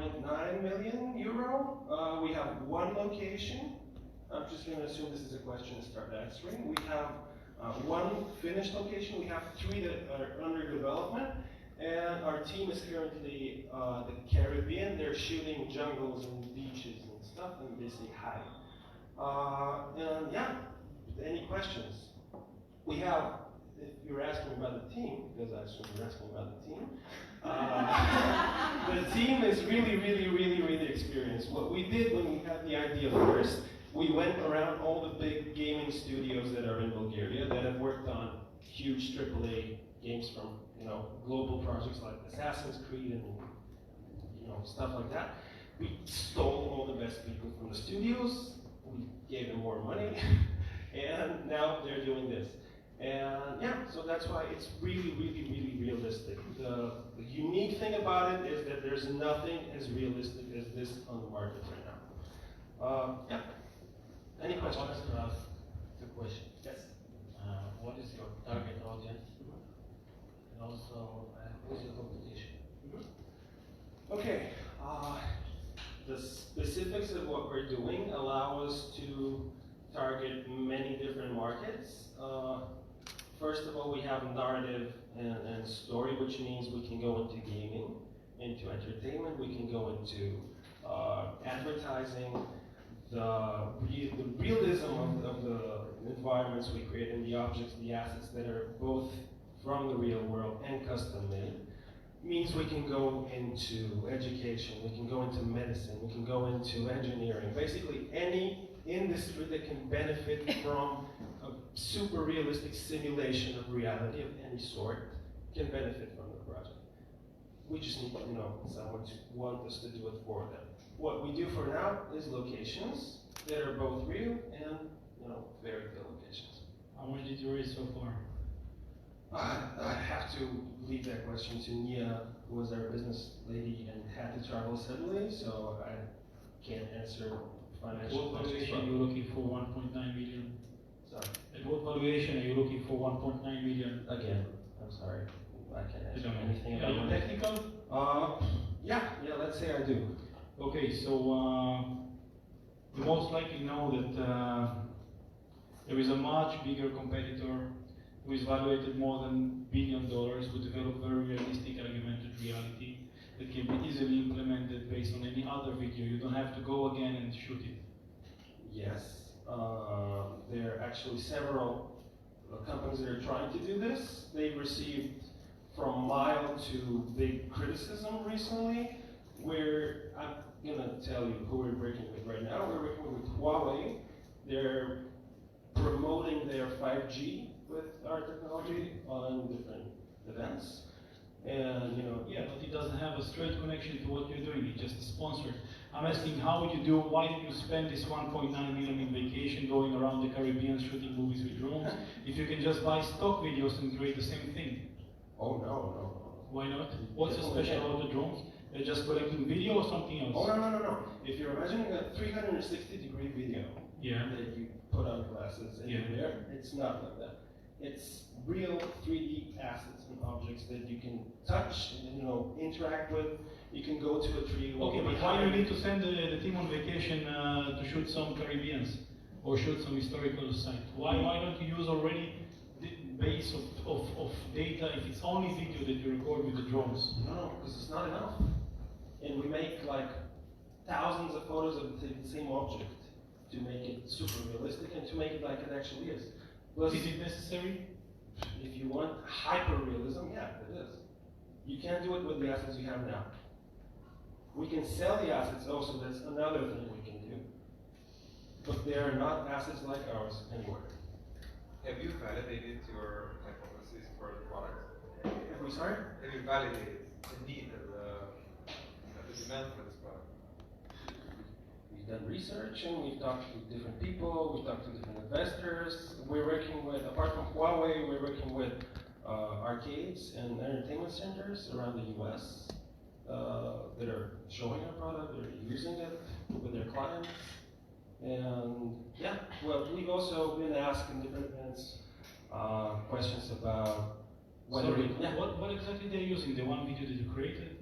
€1.9 million. We have one location. I'm just going to assume this is a question and start answering. We have one finished location. We have 3 that are under development. And our team is currently the Caribbean. They're shooting jungles and beaches and stuff, and they say hi. And yeah, any questions? We have, if you're asking about the team, because I assume you're asking about the team, the team is really experienced. What we did when we had the idea first, we went around all the big gaming studios that are in Bulgaria that have worked on huge AAA games from global projects like Assassin's Creed and stuff like that. We stole all the best people from the studios. We gave them more money, and now they're doing this. And yeah, so that's why it's really realistic. The unique thing about it is that there's nothing as realistic as this on the market right now. Yeah. Any questions? I wanted to ask 2 questions. Yes. What is your target audience? And also, who's your competition? Okay. The specifics of what we're doing allow us to target many different markets. First of all, we have narrative and story, which means we can go into gaming, into entertainment, we can go into advertising, the realism of the environments we create and the objects, the assets that are both from the real world and custom made. Means we can go into education, we can go into medicine, we can go into engineering. Basically any industry that can benefit from a super realistic simulation of reality of any sort can benefit from the project. We just need someone to want us to do it for them. What we do for now is locations that are both real and fairy tale locations. How much did you raise so far? I have to leave that question to Nia, who was our business lady and had to travel suddenly, so I can't answer financial What questions. valuation are you looking for 1.9 million? Sorry. At what valuation are you looking for 1.9 million? Again, I'm sorry. I can't answer anything Are you about it. technical? Yeah, let's say I do. Okay, so you most likely know that there is a much bigger competitor who is valuated more than $1 billion, who develop very realistic augmented reality that can be easily implemented based on any other video. You don't have to go again and shoot it. Yes, there are actually several companies that are trying to do this. They've received from mild to big criticism recently. I'm gonna tell you who we're working with right now. We're working with Huawei. They're promoting their 5G with our technology on different events. And yeah, but it doesn't have a straight connection to what you're doing. It's just sponsored. I'm asking how would you do, why did you spend this 1.9 million in vacation going around the Caribbean shooting movies with drones if you can just buy stock videos and create the same thing? Oh no. Why not? What's so special about the drones? They're just collecting video or something else? Oh no. If you're imagining a 360-degree video that you put on glasses and you're there, it's not like that. It's real 3D assets and objects that you can touch and interact with. You can go to a tree. Okay, but why do you need to send the team on vacation to shoot some Caribbeans or shoot some historical site? Why don't you use already the base of data if it's only video that you record with the drones? No, because it's not enough. And we make like thousands of photos of the same object to make it super realistic and to make it like it actually is. Plus, is it necessary? If you want hyper-realism, yeah, it is. You can't do it with the assets you have now. We can sell the assets also, that's another thing we can do. But they are not assets like ours anymore. Have you validated your hypothesis for the product? Have we, sorry? Have you validated the need of the demand for this product? We've done research and we've talked to different people, we've talked to different investors. We're working with, apart from Huawei, we're working with arcades and entertainment centers around the US that are showing our product, they're using it with their clients. And yeah, well, we've also been asked in different events questions about whether what exactly they're using? The one video that you created?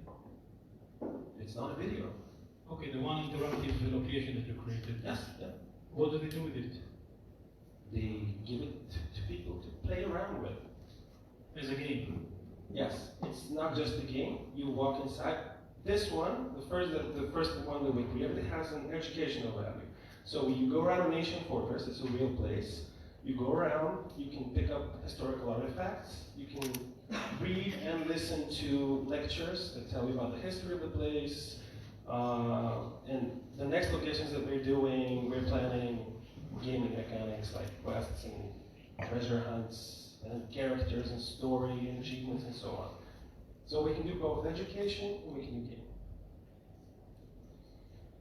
It's not a video. Okay, the one interactive location that you created. Yes, yeah. What do they do with it? They give it to people to play around with. As a game. Yes, it's not just a game. You walk inside. This one, the first one that we created, has an educational value. So you go around Nation Fortress. It's a real place. You go around. You can pick up historical artifacts. You can read and listen to lectures that tell you about the history of the place. And the next locations that we're planning gaming mechanics like quests and treasure hunts and characters and story and achievements and so on. So we can do both education and we can do gaming.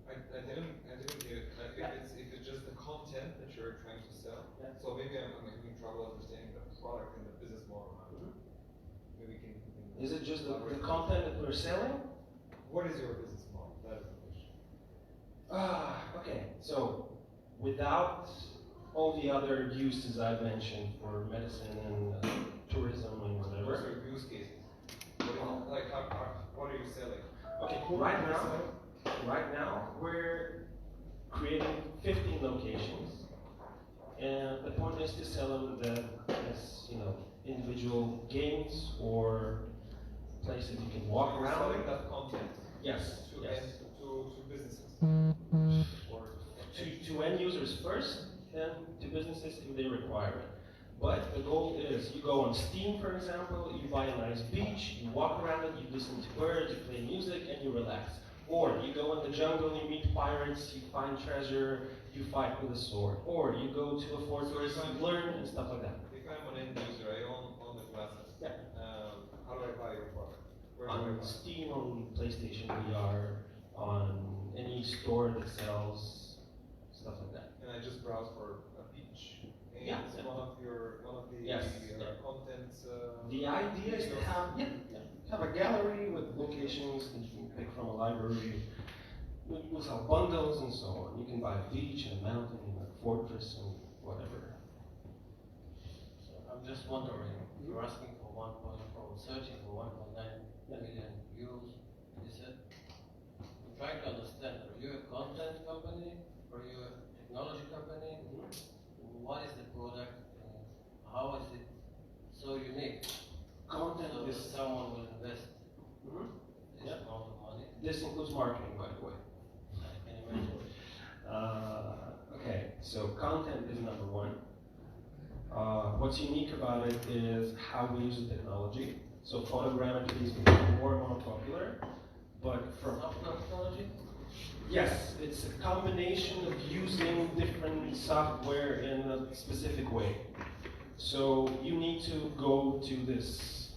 I didn't hear it. Like, if it's just the content that you're trying to sell. Yeah. So maybe I'm having trouble understanding the product and the business model. Maybe we can. Is it just the content that we're selling? What is your business model? That is the question. Okay. So without all the other uses I've mentioned for medicine and tourism and whatever. What's your use cases? What are you selling? Okay, right now we're creating 15 locations, and the point is to sell them as individual games or places you can walk around. Selling that content. Yes. To Yes. to businesses. Or To end users first, then to businesses if they require it. But the goal is you go on Steam, for example, you buy a nice beach, you walk around it, you listen to birds, you play music, and you relax. Or you go in the jungle, you meet pirates, you find treasure, you fight with a sword. Or you go to a fortress, you learn, and stuff like that. if I'm an end user, I own the classes. Yeah. How do I buy your product? Where do I On buy? Steam, on PlayStation VR, on any store that sells stuff like that. And I just browse for a beach. And Yeah. it's one of the Yes. contents. The idea is to have a gallery with locations that you can pick from a library. We'll sell bundles and so on. You can buy a beach and a mountain and a fortress and whatever. So I'm just wondering, you're asking for searching for 1.9 million views, you said? I'm trying to understand, are you a content company? Are you a technology company? What is the product? How is it so unique? Content So that is someone will invest Mhm. this Yeah. amount of money? This includes marketing, by the way. I can imagine. Okay, so content is number one. What's unique about it is how we use the technology. So photogrammetry is becoming more and more popular, but from Software technology? yes, it's a combination of using different software in a specific way. So you need to go to this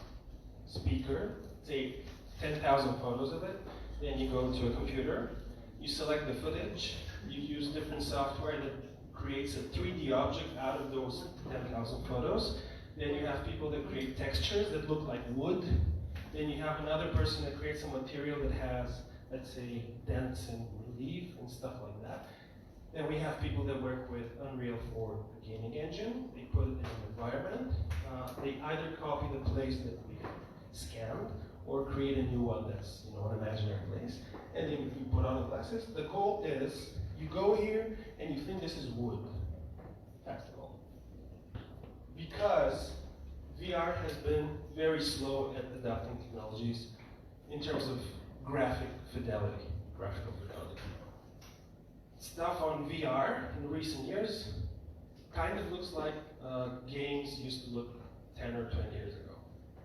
speaker, take 10,000 photos of it, then you go to a computer, you select the footage, you use different software that creates a 3D object out of those 10,000 photos. Then you have people that create textures that look like wood. Then you have another person that creates a material that has, let's say, dents and relief and stuff like that. Then we have people that work with Unreal for the gaming engine. They put it in an environment. They either copy the place that we scanned or create a new one that's an imaginary place. And then you put on the glasses. The goal is you go here and you think this is wood. That's the goal. Because VR has been very slow at adopting technologies in terms of graphical fidelity. Stuff on VR in recent years kind of looks like games used to look 10 or 20 years ago.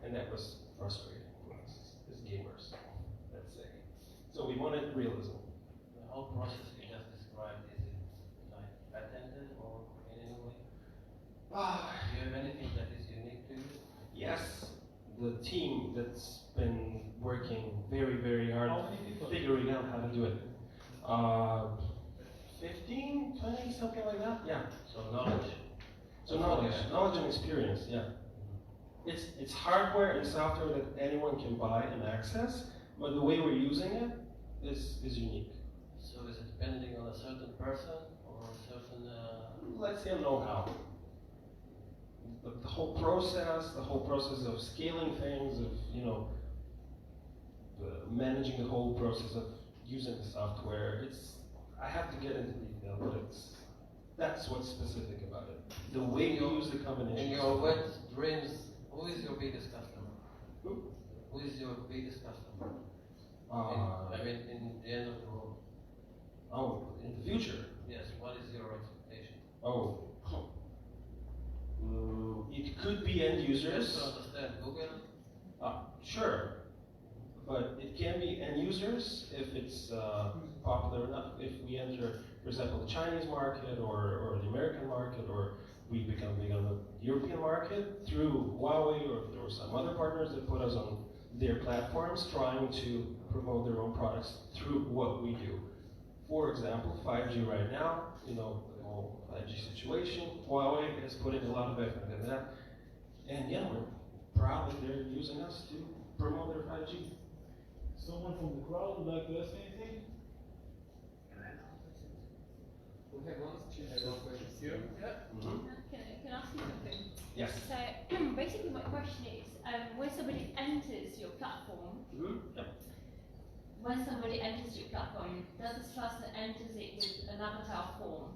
And that was frustrating for us as gamers, let's say. So we wanted realism. The whole process you just described, is it like patented or in any way? Do you have anything that is unique to you? Yes, the team that's been working very, very hard How many people? figuring out how to do it. 15, 20, something like that? Yeah. So knowledge. So knowledge and experience, yeah. It's hardware and software that anyone can buy and access, but the way we're using it is unique. So is it depending on a certain person or a certain... Let's say know-how. The whole process of scaling things, of managing the whole process of using the software. I have to get into detail, but that's what's specific about it. The way you use the combination. In your wet dreams, who is your biggest customer? Who? Who is your biggest customer? I mean, in the end of the world. Oh, in the future? Yes, what is your expectation? Oh. It could be end users. Just to understand, Google? Sure. But it can be end users if it's popular enough. If we enter, for example, the Chinese market or the American market, or we become big on the European market through Huawei or some other partners that put us on their platforms trying to promote their own products through what we do. For example, 5G right now, the whole 5G situation, Huawei is putting a lot of effort in that. And yeah, we're proud that they're using us to promote their 5G. Someone from the crowd would like to ask anything? We have one question here. Can I ask you something? Yes. So basically my question is, when somebody enters your platform, Yep. when somebody enters your platform, does this person enters it with an avatar form?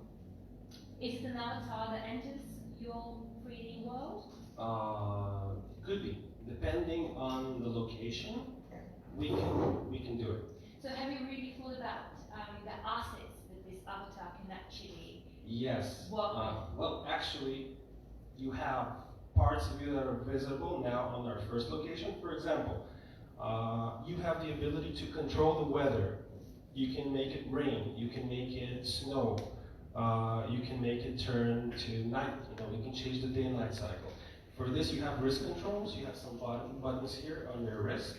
Is it an avatar that enters your 3D world? Could be, depending on the location, we can do it. So have you really thought about the assets that this avatar can actually Yes. work with? Well, actually, you have parts of you that are visible now on our first location. For example, you have the ability to control the weather. You can make it rain. You can make it snow. You can make it turn to night. You can change the day and night cycle. For this, you have wrist controls. You have some buttons here on your wrist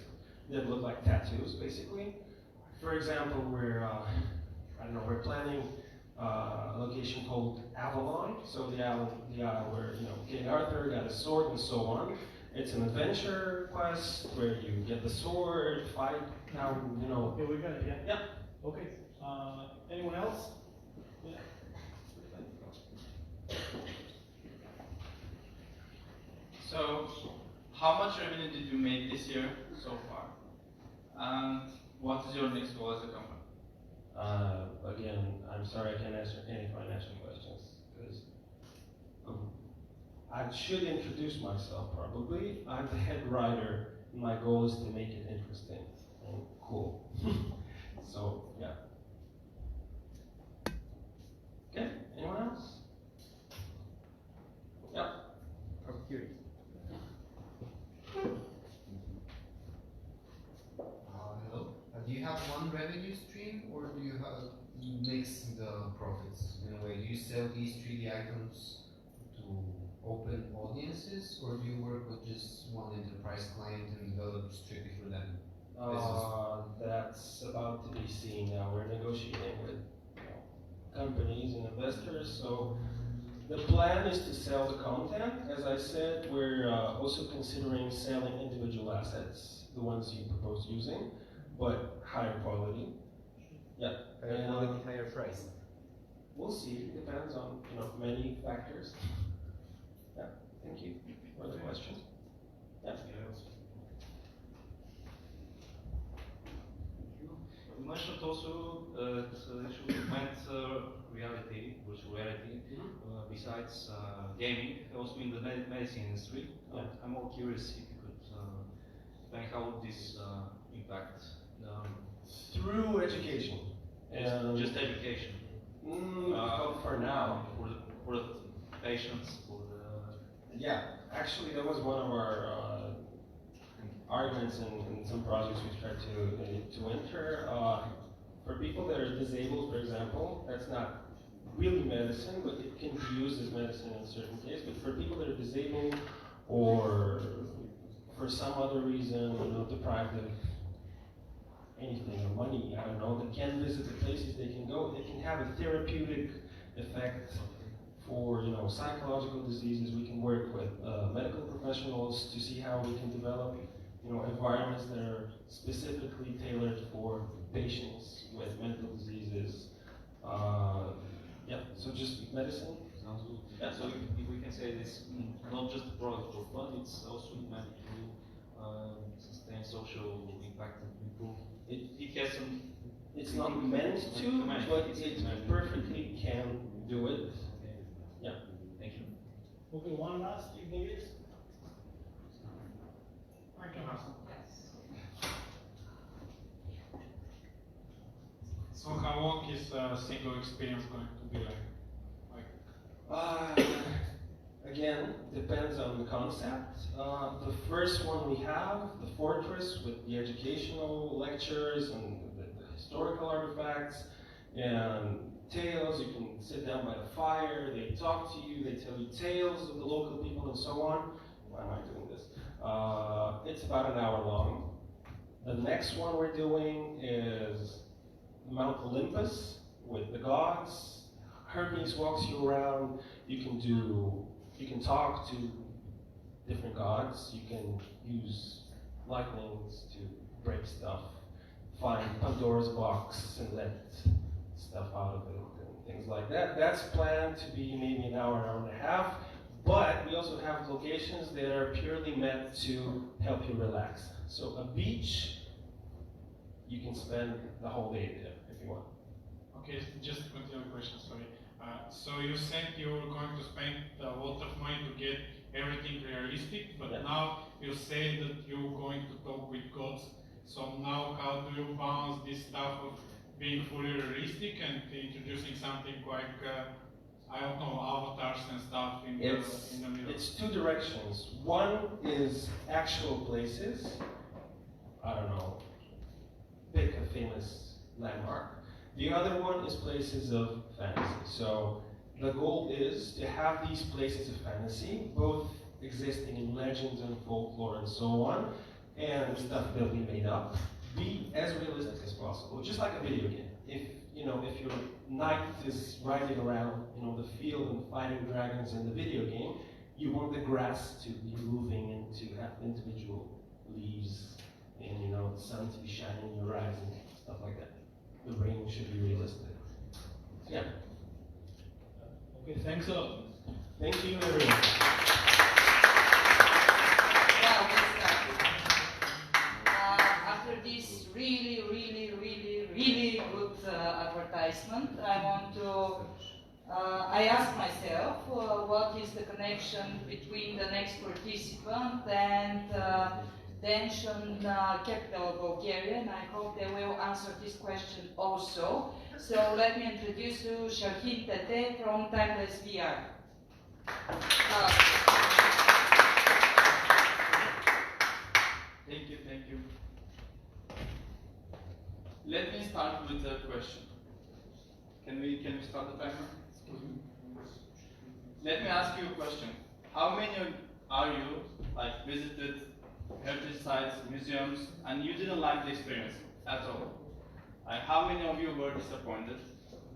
that look like tattoos, basically. For example, we're planning a location called Avalon. So the island where King Arthur got a sword and so on. It's an adventure quest where you get the sword, fight down, Okay, we got it, yeah? Yep. Okay, anyone else? Yeah. So, how much revenue did you make this year so far? And what is your next goal as a company? Again, I'm sorry I can't answer any financial questions because I should introduce myself probably. I'm the head writer. My goal is to make it interesting and cool. So yeah. Okay. Anyone else? Yep. I'm curious. Hello. Do you have one revenue stream, or do you mix the profits in a way? Do you sell these 3D items to open audiences, or do you work with just one enterprise client and develop strictly for them? That's about to be seen now. We're negotiating with companies and investors. So the plan is to sell the content. As I said, we're also considering selling individual assets, the ones you propose using, but higher quality. Yeah. Higher quality, higher price. We'll see. It depends on many factors. Yeah. Thank you for the question. Yeah. You mentioned also that you should augment reality, virtual reality, besides gaming, also in the medicine industry. Yeah. I'm more curious if you could explain how this impact Through education. just education. For now. For the patients, for the Yeah, actually, that was one of our arguments in some projects we tried to enter. For people that are disabled, for example, that's not really medicine, but it can be used as medicine in certain cases. But for people that are disabled or for some other reason, deprived of anything or money, I don't know, that can visit the places they can go, they can have a therapeutic effect for psychological diseases. We can work with medical professionals to see how we can develop environments that are specifically tailored for patients with mental diseases. Yeah, so just medicine. sounds good. So if we can say this, not just a product for fun, it's also meant to sustain social impact and improve. It has some. It's not meant to, but it perfectly can do it. Okay. Yeah. Thank you. Okay, one last, if there is. I can ask. So how long is a single experience going to be like? Again, depends on the concept. The first one we have, the fortress with the educational lectures and the historical artifacts and tales. You can sit down by the fire, they talk to you, they tell you tales of the local people and so on. Why am I doing this? It's about an hour long. The next one we're doing is Mount Olympus with the gods. Hermes walks you around. You can talk to different gods. You can use lightnings to break stuff, find Pandora's box and let stuff out of it and things like that. That's planned to be maybe an hour, hour and a half. But we also have locations that are purely meant to help you relax. So a beach, you can spend the whole day there if you want. Okay, just a continuing question, sorry. So you said you were going to spend a lot of money to get everything realistic, but now you say that you're going to talk with gods. So now how do you balance this stuff of being fully realistic and introducing something like, I don't know, avatars and stuff in the middle? It's two directions. One is actual places. I don't know, pick a famous landmark. The other one is places of fantasy. So the goal is to have these places of fantasy, both existing in legends and folklore and so on, and stuff that we made up, be as realistic as possible, just like a video game. If your knight is riding around, the field and fighting dragons in the video game, you want the grass to be moving and to have individual leaves, and the sun to be shining in your eyes and stuff like that. The rain should be realistic. Yeah. Okay, thanks a lot. Thank you, everyone. Well, we started. After this really, really, really, really good advertisement, I want to. I asked myself what is the connection between the next participant and the ancient capital of Bulgaria, and I hope they will answer this question also. So let me introduce you Shahin Tete from Timeless VR. Thank you. Let me start with a question. Can we start the timer? Let me ask you a question. How many are you visited heritage sites, museums, and you didn't like the experience at all? How many of you were disappointed?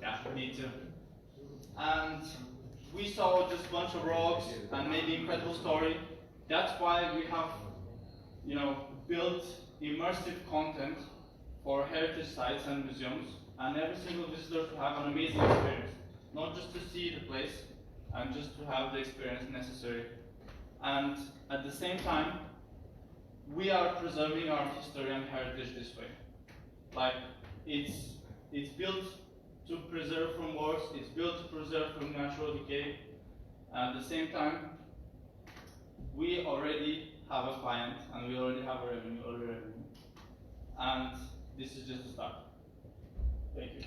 Yeah, me too. And we saw just a bunch of rocks and maybe incredible story. That's why we have, built immersive content for heritage sites and museums, and every single visitor to have an amazing experience. Not just to see the place, and just to have the experience necessary. And at the same time, we are preserving our history and heritage this way. It's built to preserve from wars, it's built to preserve from natural decay. At the same time, we already have a client and we already have a revenue, and this is just the start. Thank you.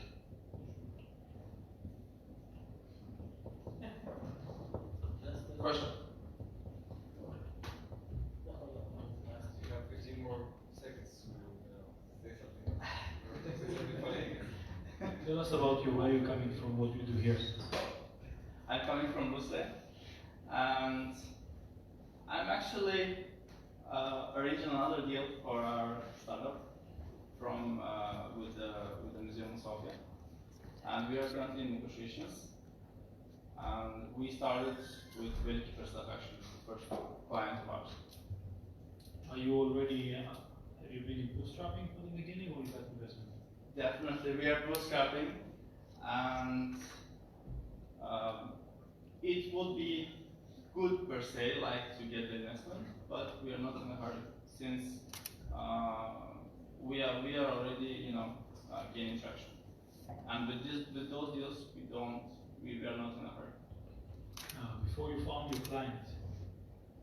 Question? You have 15 more seconds to say something. Tell us about you, where you're coming from, what you do here. I'm coming from Russia, and I'm actually arranging another deal for our startup with the Museum of Sofia, and we are currently in negotiations. And we started with Veliki first actually, the first client of ours. Are you already, have you been bootstrapping from the beginning, or you got investment? Definitely, we are bootstrapping, and it would be good per se, to get the investment, but we are not in a hurry. since we are already gaining traction. And with those deals, we are not in a hurry. Before you found your client,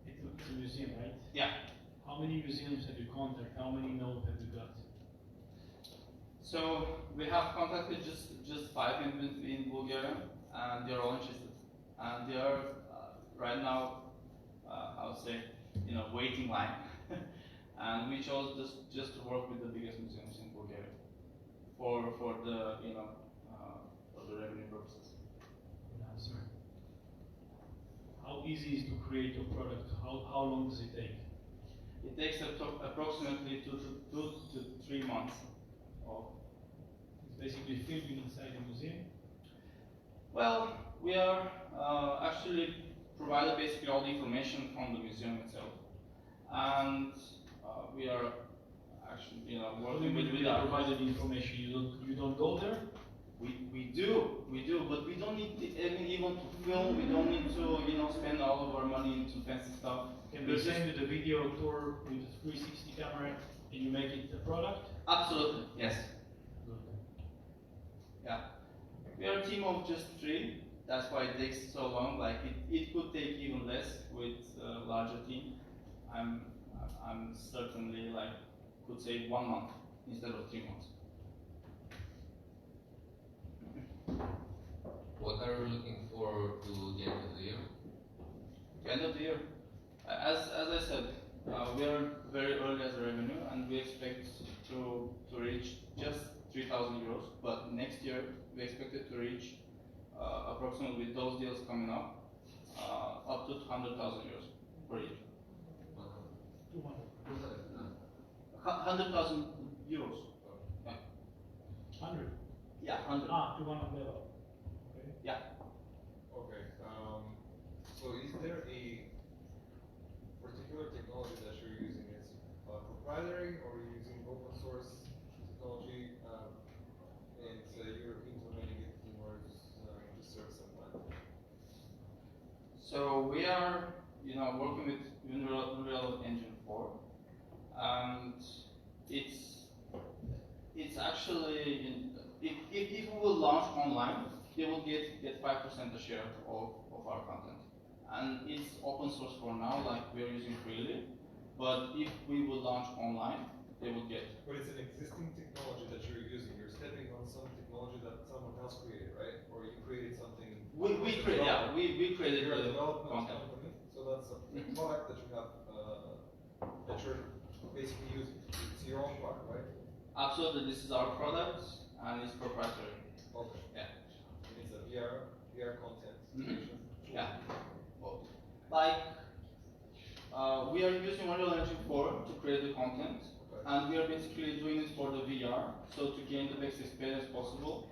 it's a museum, right? Yeah. How many museums have you contacted? How many nodes have you got? So we have contacted just 5 in Bulgaria, and they are all interested. And they are right now, I would say, waiting line. And we chose just to work with the biggest museums in Bulgaria for the for the revenue purposes. Good answer. How easy is to create your product? How long does it take? It takes approximately 2 to 3 months. It's basically filming inside the museum. Well, we are actually provided basically all the information from the museum itself, and we are actually working with our provided information. You don't go there. We do, but we don't need even to film. We don't need to spend all of our money into fancy stuff. Can we send you the video tour with a 360 camera and you make it a product? Absolutely, yes. Good. Yeah. We are a team of just 3. That's why it takes so long. Like it could take even less with a larger team. I'm certainly could say 1 month instead of 3 months. What are you looking for to the end of the year? The end of the year, as I said, we are very early as a revenue, and we expect to reach just 3,000 euros. But next year we expect it to reach approximately, with those deals coming up to 200,000 euros per year. 100,000 euros. Yeah. 100. Yeah, 100. 200 level. Okay. Yeah. Okay. So is there a particular technology that you're using? Is proprietary, or you're using open source technology, and you're implementing it in order to serve someone? So we are, working with Unreal Engine 4, and it's actually, if we will launch online, they will get 5% a share of our content. And it's open source for now, like we are using freely. But if we will launch online, they will get. But it's an existing technology that you're using. You're stepping on some technology that someone else created, right? Or you created something. We created You're a the development content. company, so that's a product that you have that you're basically using. It's your own product, right? Absolutely, this is our product, and it's proprietary. Okay. Yeah. And it's a VR content creation tool. Yeah. We are using Unreal Engine 4 to create the content, and we are basically doing it for the VR, so to gain the best experience possible.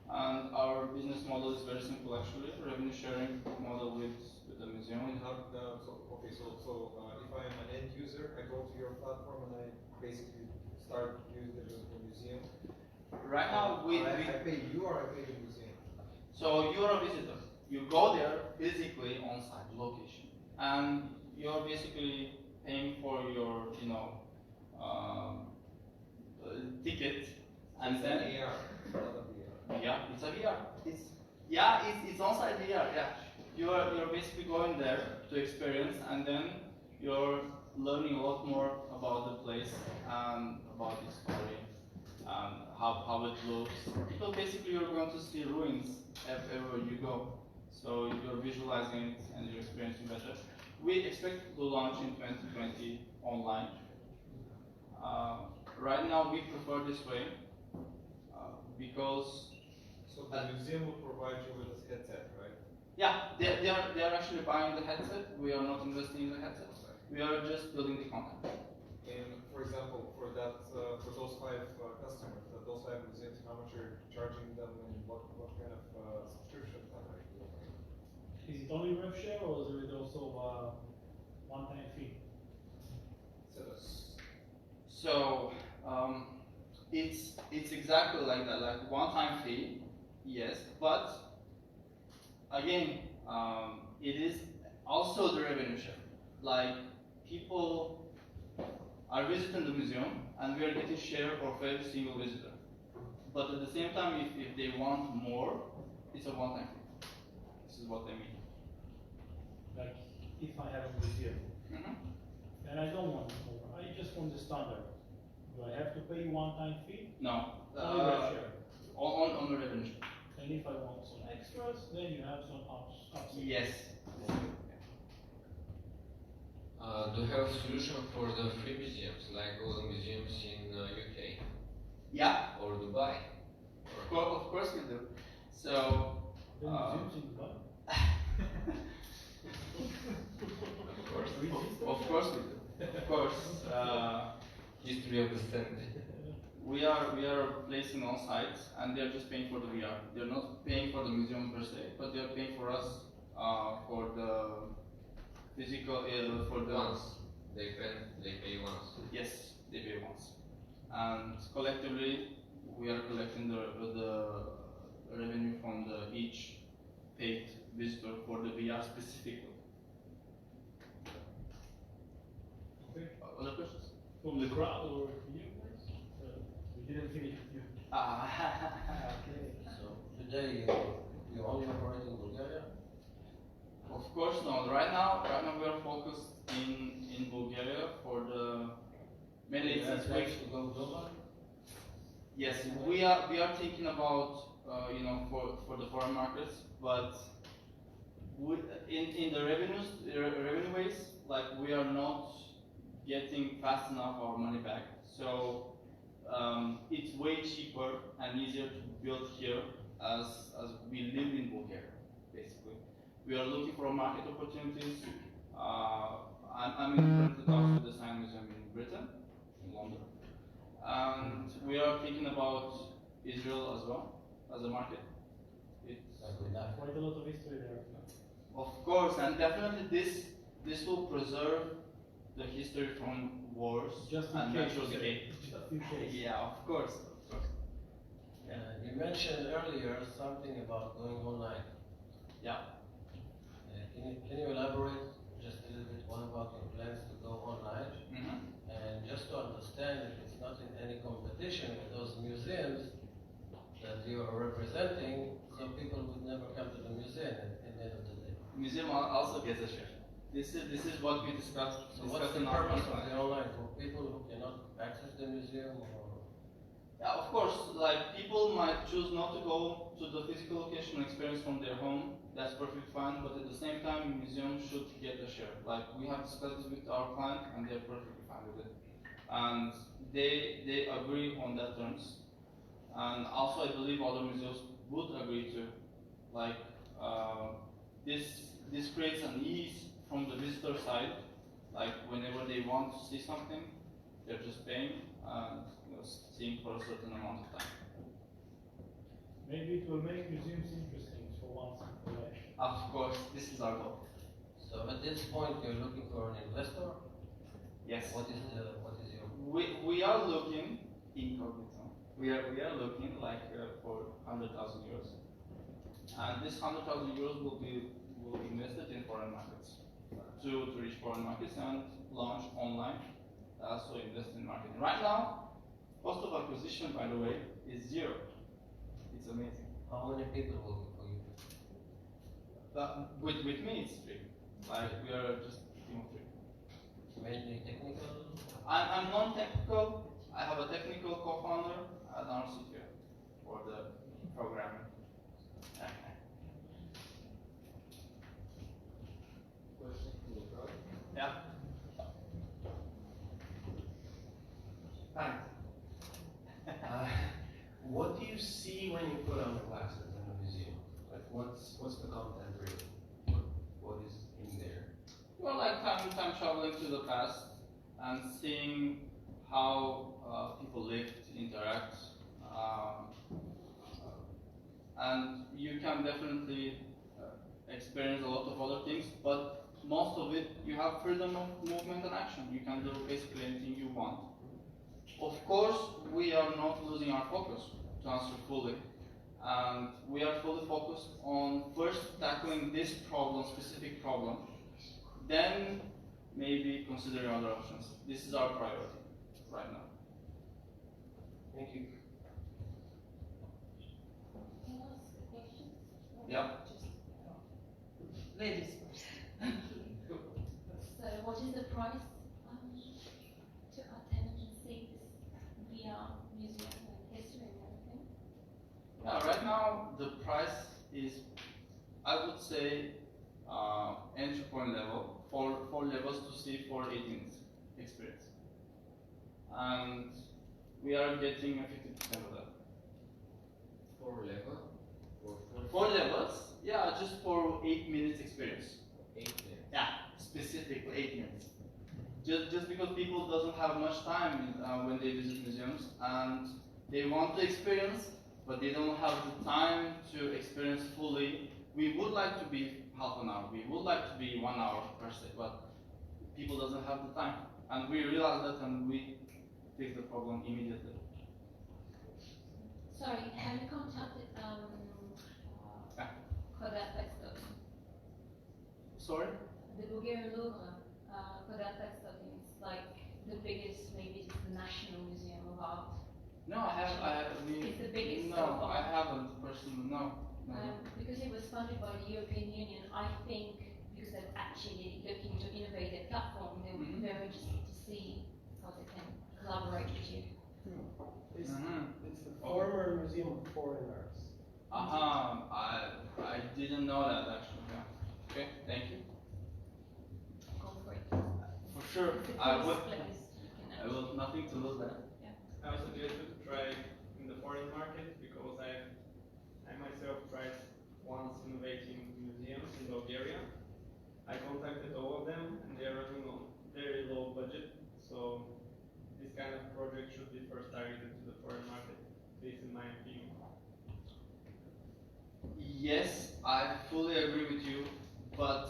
And our business model is very simple, actually, revenue sharing model with the museum. And how, so if I am an end user, I go to your platform and I basically start using the museum. Right now, I pay you, or I pay the museum? So you're a visitor. You go there physically on site location, and you're basically paying for your, ticket, and it's then an AR, not a VR. yeah, it's a VR. It's on-site VR. Yeah, you're basically going there to experience, and then you're learning a lot more about the place and about the story and how it looks. Because basically you're going to see ruins everywhere you go. So you're visualizing it and you're experiencing better. We expect to launch in 2020 online. Right now we prefer this way because. So the museum will provide you with a headset, right? Yeah, they are actually buying the headset. We are not investing in the headset. We are just building the content. And for example, for those 5 customers, those 5 museums, how much are you charging them, and what kind of subscription plan are you doing? Is it only rev share, or is it also one-time fee? So it's exactly like that, like one-time fee, yes. But again, it is also the revenue share. Like people, are visiting the museum, and we are getting share of every single visitor. But at the same time, if they want more, it's a one-time fee. This is what I mean. Like, if I have a museum, Mm-hmm. and I don't want more, I just want the standard, do I have to pay one-time fee? No. Only rev share. On the revenue share. And if I want some extras, then you have some ups. Yes. Do you have a solution for the free museums, like all the museums in UK Yeah. or Dubai? Of course we do. So. The museums in Dubai? Of course. Of course we do. Of course. History of the stand. We are placing on sites, and they're just paying for the VR. They're not paying for the museum per se, but they're paying for us for the physical for the Once. They pay once. Yes, they pay once, and collectively we are collecting the revenue from each paid visitor for the VR specifically. Okay. Other questions? From the crowd or you guys? We didn't finish with you. Okay. So today you only operate in Bulgaria? Of course not. Right now we are focused in Bulgaria for the mainly You have it's plans to go global? yes, we are thinking about for the foreign markets, but in the revenue ways, like we are not getting fast enough our money back. So it's way cheaper and easier to build here as we live in Bulgaria, basically. We are looking for market opportunities. I'm in currently talks with the Science Museum in Britain, in London. And we are thinking about Israel as well, as a market. It's Quite a lot of history there. of course, and definitely this will preserve the history from wars Just in and case. natural decay. Just in case. Yeah, of course. You mentioned earlier something about going online. Yeah. Can you elaborate just a little bit more about your plans to go online? Mm-hmm. And just to understand if it's not in any competition with those museums that you are representing, so people would never come to the museum at the end of the day. Museum also gets a share. This is what we discussed. So what's the in our purpose of plan. the online for people who cannot access the museum or? Yeah, of course, like people might choose not to go to the physical location and experience from their home. That's perfectly fine, but at the same time, museums should get a share. Like we have discussed this with our client, and they're perfectly fine with it. And they agree on that terms. And also, I believe other museums would agree to. Like this creates an ease from the visitor side. Like whenever they want to see something, they're just paying and seeing for a certain amount of time. Maybe it will make museums interesting for once in a way. Of course, this is our goal. So at this point, you're looking for an investor? Yes. What is your? We are looking incognito. We are looking like for 100,000 euros, and this 100,000 euros will be invested in foreign markets to reach foreign markets and launch online. So invest in marketing. Right now, cost of acquisition, by the way, is 0. It's amazing. How many people working for you? With me, it's 3. Like we are just a team of 3. Mainly technical? I'm non-technical. I have a technical co-founder and our CTO for the programming. Question from the crowd? Yeah. Hi. What do you see when you put on the glasses in the museum? Like, what's the content really? What is in there? Well, like time traveling to the past and seeing how people lived, interact, and you can definitely experience a lot of other things, but most of it, you have freedom of movement and action. You can do basically anything you want. Of course, we are not losing our focus, to answer fully. And we are fully focused on first tackling this problem, specific problem, then maybe considering other options. This is our priority. right now. Thank you. Can I ask a question? Yeah. Ladies first. Thank you. So what is the price to attend and see this VR museum and history and everything? Yeah, right now the price is, I would say, entry point level, four levels to see 418's experience. And we are getting a 50% of that. 4 level? Or 4 levels, yeah, just for 8 minutes experience. 8 minutes? Yeah, specifically 8 minutes. Just because people doesn't have much time when they visit museums and they want to experience, but they don't have the time to experience fully. We would like to be half an hour, we would like to be 1 hour per se, but people doesn't have the time. And we realize that and we fix the problem immediately. Sorry, have you contacted Sorry? the Bulgarian Louvre? It's like the biggest, maybe it's the National Museum of Art. No, It's the biggest so No, far. I haven't personally, no. Because it was funded by the European Union, I think because they're actually looking to innovate their platform, they would be very interested to see how they can collaborate with you. It's the former Museum of Foreign Arts. I didn't know that actually. Yeah. Okay, thank you. Go for it. For sure, It's a I cool would. place. You can I will nothing to lose there. I would suggest you to try in the foreign market because I myself tried once innovating museums in Bulgaria. I contacted all of them and they are running on very low budget. So this kind of project should be first targeted to the foreign market, at least in my opinion. Yes, I fully agree with you, but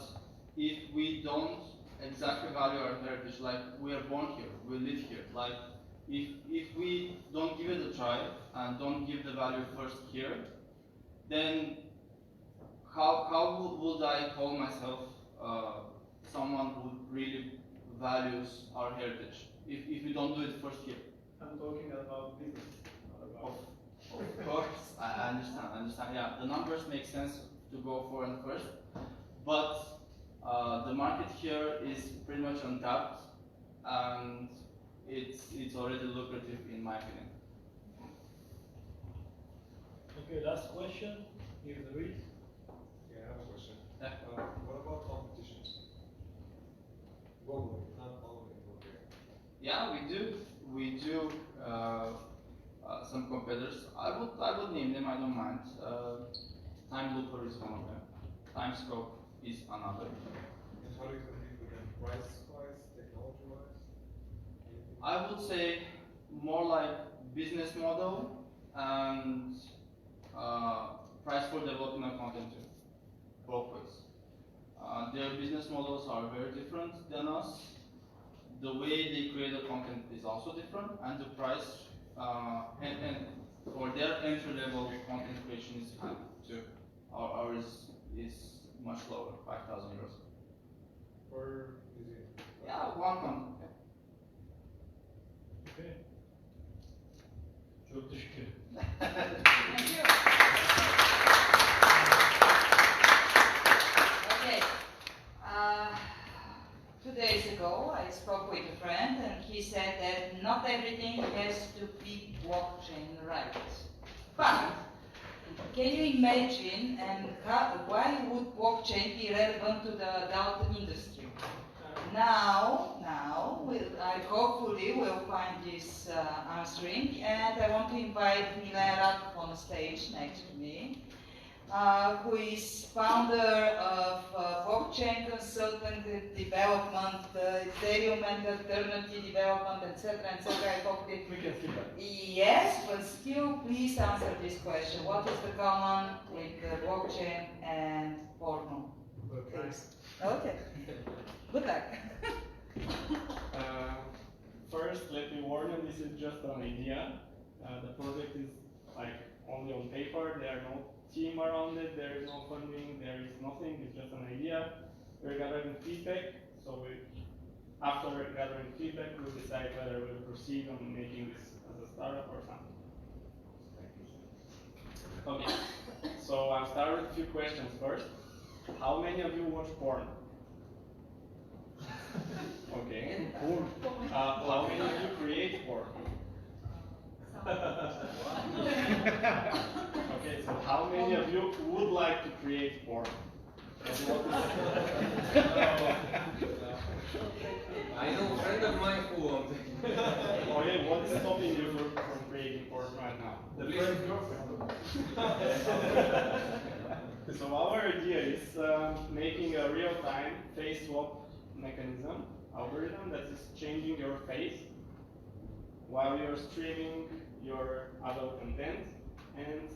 if we don't exactly value our heritage, like we are born here, we live here, like if we don't give it a try and don't give the value first here, then how would I call myself someone who really values our heritage if we don't do it first here? I'm talking about business, not about. Of course, I understand. Yeah, the numbers make sense to go foreign first, but the market here is pretty much untapped, and it's already lucrative in my opinion. Okay, last question, if there is. Yeah, I have a question. Yeah. What about competition? Globally, not only in Bulgaria. Yeah, we do some competitors. I would name them. I don't mind. Time Looper is one of them. Timescope is another. And how do you compete with them? Price-wise, technology-wise? I would say more like business model and price for developing a content too. Both ways. Their business models are very different than us. The way they create the content is also different, and the price and for their entry level content creation is high too. Ours is much lower, 5,000 euros. Per museum? Yeah, one content. Okay. Çok teşekkür. Thank you. Okay. 2 days ago, I spoke with a friend, and he said that not everything has to be blockchain right. But can you imagine and why would blockchain be relevant to the adult industry? Now, I hopefully will find this answering, and I want to invite Milena on the stage next to me, who is founder of blockchain consultant development, Ethereum and alternative development, etc., etc. I hope that We can see that. yes, but still, please answer this question: what is the common with blockchain and porno? Please. Okay. Good luck. First, let me warn you, this is just an idea. The project is like only on paper. There are no team around it. There is no funding. There is nothing. It's just an idea. We're gathering feedback. So after gathering feedback, we'll decide whether we'll proceed on making this as a startup or something. Okay, so I'll start with a few questions first. How many of you watch porn? Okay. Porn. How many of you create porn? Okay, so how many of you would like to create porn? I know a friend of mine who wants. Okay, what is stopping you from creating porn right now? The friend's girlfriend. So our idea is making a real-time face swap mechanism, algorithm that is changing your face while you're streaming your adult content and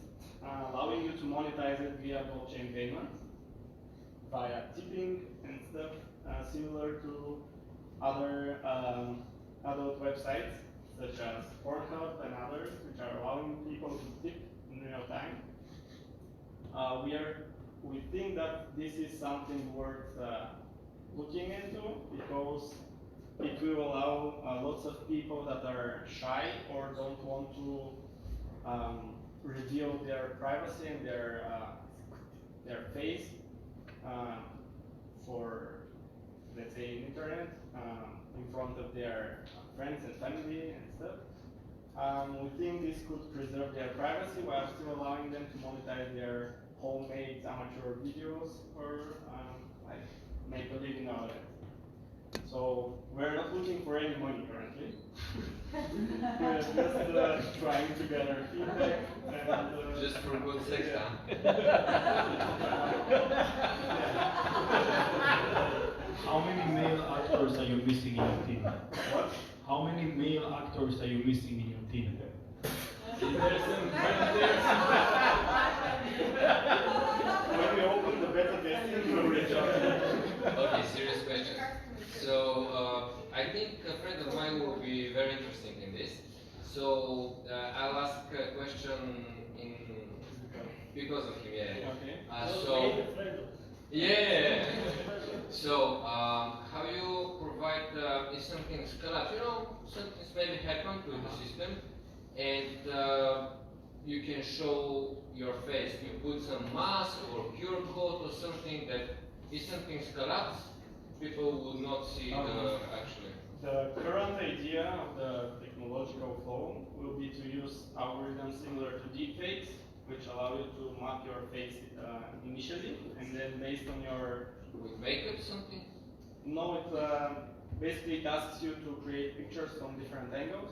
allowing you to monetize it via blockchain payments via tipping and stuff similar to other adult websites such as Pornhub and others, which are allowing people to tip in real time. We think that this is something worth looking into because it will allow lots of people that are shy or don't want to reveal their privacy and their face for, let's say, internet in front of their friends and family and stuff. We think this could preserve their privacy while still allowing them to monetize their homemade amateur videos or like make a living out of it. So we're not looking for any money currently. We're just trying to gather feedback and just for good sex, huh? How many male actors are you missing in your team? What? How many male actors are you missing in your team? When we open the beta testing, we'll reach out. Okay, serious question. So, I think a friend of mine will be very interested in this. So, I'll ask a question because of him, yeah. Okay. Yeah. So, how you provide if something scale up? You know, something's maybe happened to the system, and you can show your face. You put some mask or QR code or something that if something collapses, people would not see the actually. The current idea of the technological flow will be to use algorithms similar to deepfakes, which allow you to map your face initially, and then based on your... With makeup something? No, it basically asks you to create pictures from different angles.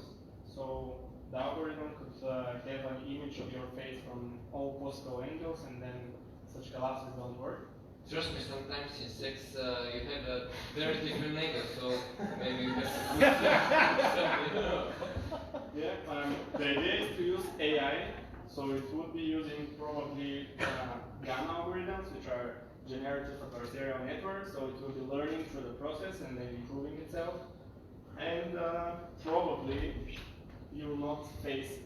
So the algorithm could have an image of your face from all possible angles, and then such collapses don't work. Trust me, sometimes in sex you have a very different angle, so maybe you have to something. Yeah, the idea is to use AI, so it would be using probably gamma algorithms, which are generative adversarial networks, so it will be learning through the process and then improving itself. And probably you will not face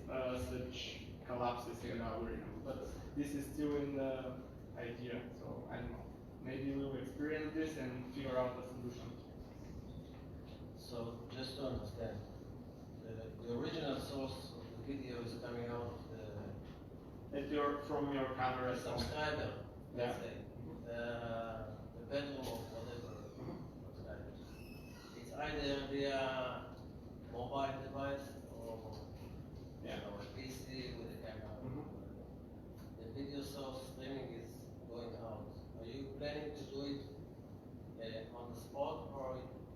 such collapses in the algorithm, but this is still in the idea, so I don't know. Maybe we will experience this and figure out a solution. So, just to understand, the original source of the video is coming out from your camera. Subscriber, Yeah. let's say, the bedroom of whatever subscriber. It's either via mobile device or a PC with a camera. The video source streaming is going out. Are you planning to do it on the spot, or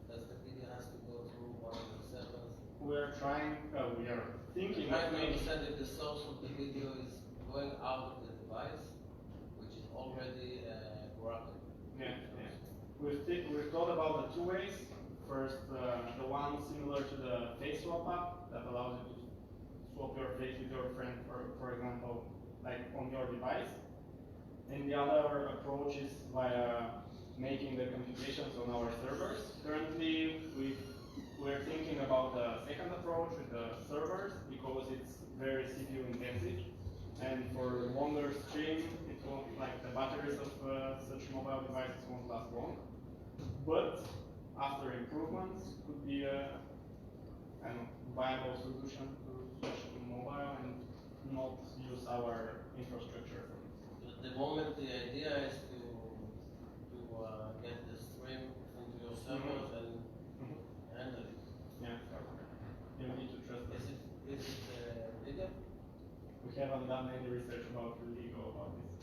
does the video has to go through one of the servers? We are thinking Trying to maybe. understand if the source of the video is going out of the device, which is already corrupted. Yeah. We've thought about the two ways. First, the one similar to the face swap app that allows you to swap your face with your friend, for example, like on your device. And the other approach is via making the computations on our servers. Currently, we're thinking about the second approach with the servers because it's very CPU intensive. And for longer stream, it won't, like the batteries of such mobile devices won't last long. But after improvements could be a viable solution to switch to mobile and not use our infrastructure for it. At the moment, the idea is to get the stream into your servers and handle it. Yeah, you need to trust us. Is it legal? We haven't done any research about the legal about this.